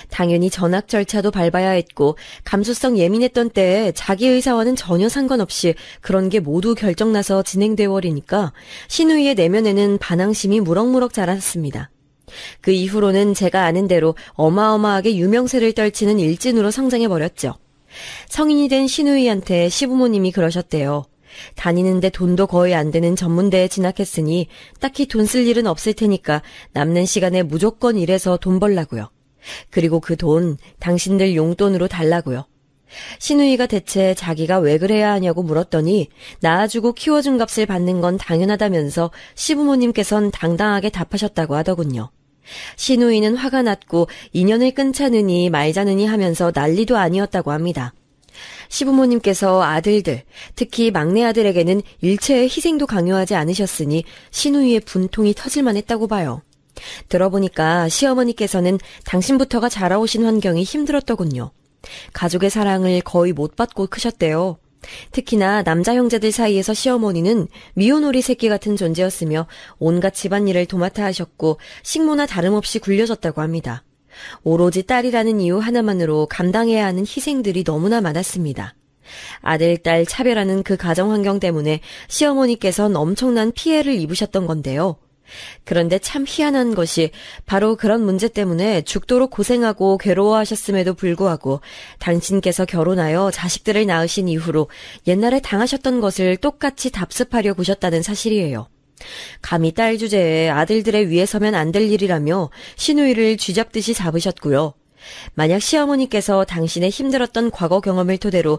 당연히 전학 절차도 밟아야 했고 감수성 예민했던 때에 자기 의사와는 전혀 상관없이 그런 게 모두 결정나서 진행되어 버리니까 신우이의 내면에는 반항심이 무럭무럭 자랐습니다. 그 이후로는 제가 아는 대로 어마어마하게 유명세를 떨치는 일진으로 성장해버렸죠. 성인이 된 신우이한테 시부모님이 그러셨대요. 다니는데 돈도 거의 안 되는 전문대에 진학했으니 딱히 돈 쓸 일은 없을 테니까 남는 시간에 무조건 일해서 돈 벌라고요. 그리고 그 돈 당신들 용돈으로 달라고요. 신우이가 대체 자기가 왜 그래야 하냐고 물었더니 낳아주고 키워준 값을 받는 건 당연하다면서 시부모님께선 당당하게 답하셨다고 하더군요. 신우이는 화가 났고 인연을 끊자느니 말자느니 하면서 난리도 아니었다고 합니다. 시부모님께서 아들들, 특히 막내 아들에게는 일체의 희생도 강요하지 않으셨으니 신우이의 분통이 터질만 했다고 봐요. 들어보니까 시어머니께서는 당신부터가 자라오신 환경이 힘들었더군요. 가족의 사랑을 거의 못 받고 크셨대요. 특히나 남자 형제들 사이에서 시어머니는 미운오리 새끼 같은 존재였으며 온갖 집안일을 도맡아 하셨고 식모나 다름없이 굴려졌다고 합니다. 오로지 딸이라는 이유 하나만으로 감당해야 하는 희생들이 너무나 많았습니다. 아들, 딸 차별하는 그 가정 환경 때문에 시어머니께선 엄청난 피해를 입으셨던 건데요. 그런데 참 희한한 것이 바로 그런 문제 때문에 죽도록 고생하고 괴로워하셨음에도 불구하고 당신께서 결혼하여 자식들을 낳으신 이후로 옛날에 당하셨던 것을 똑같이 답습하려 보셨다는 사실이에요. 감히 딸 주제에 아들들의 위에 서면 안 될 일이라며 신우이를 쥐잡듯이 잡으셨고요. 만약 시어머니께서 당신의 힘들었던 과거 경험을 토대로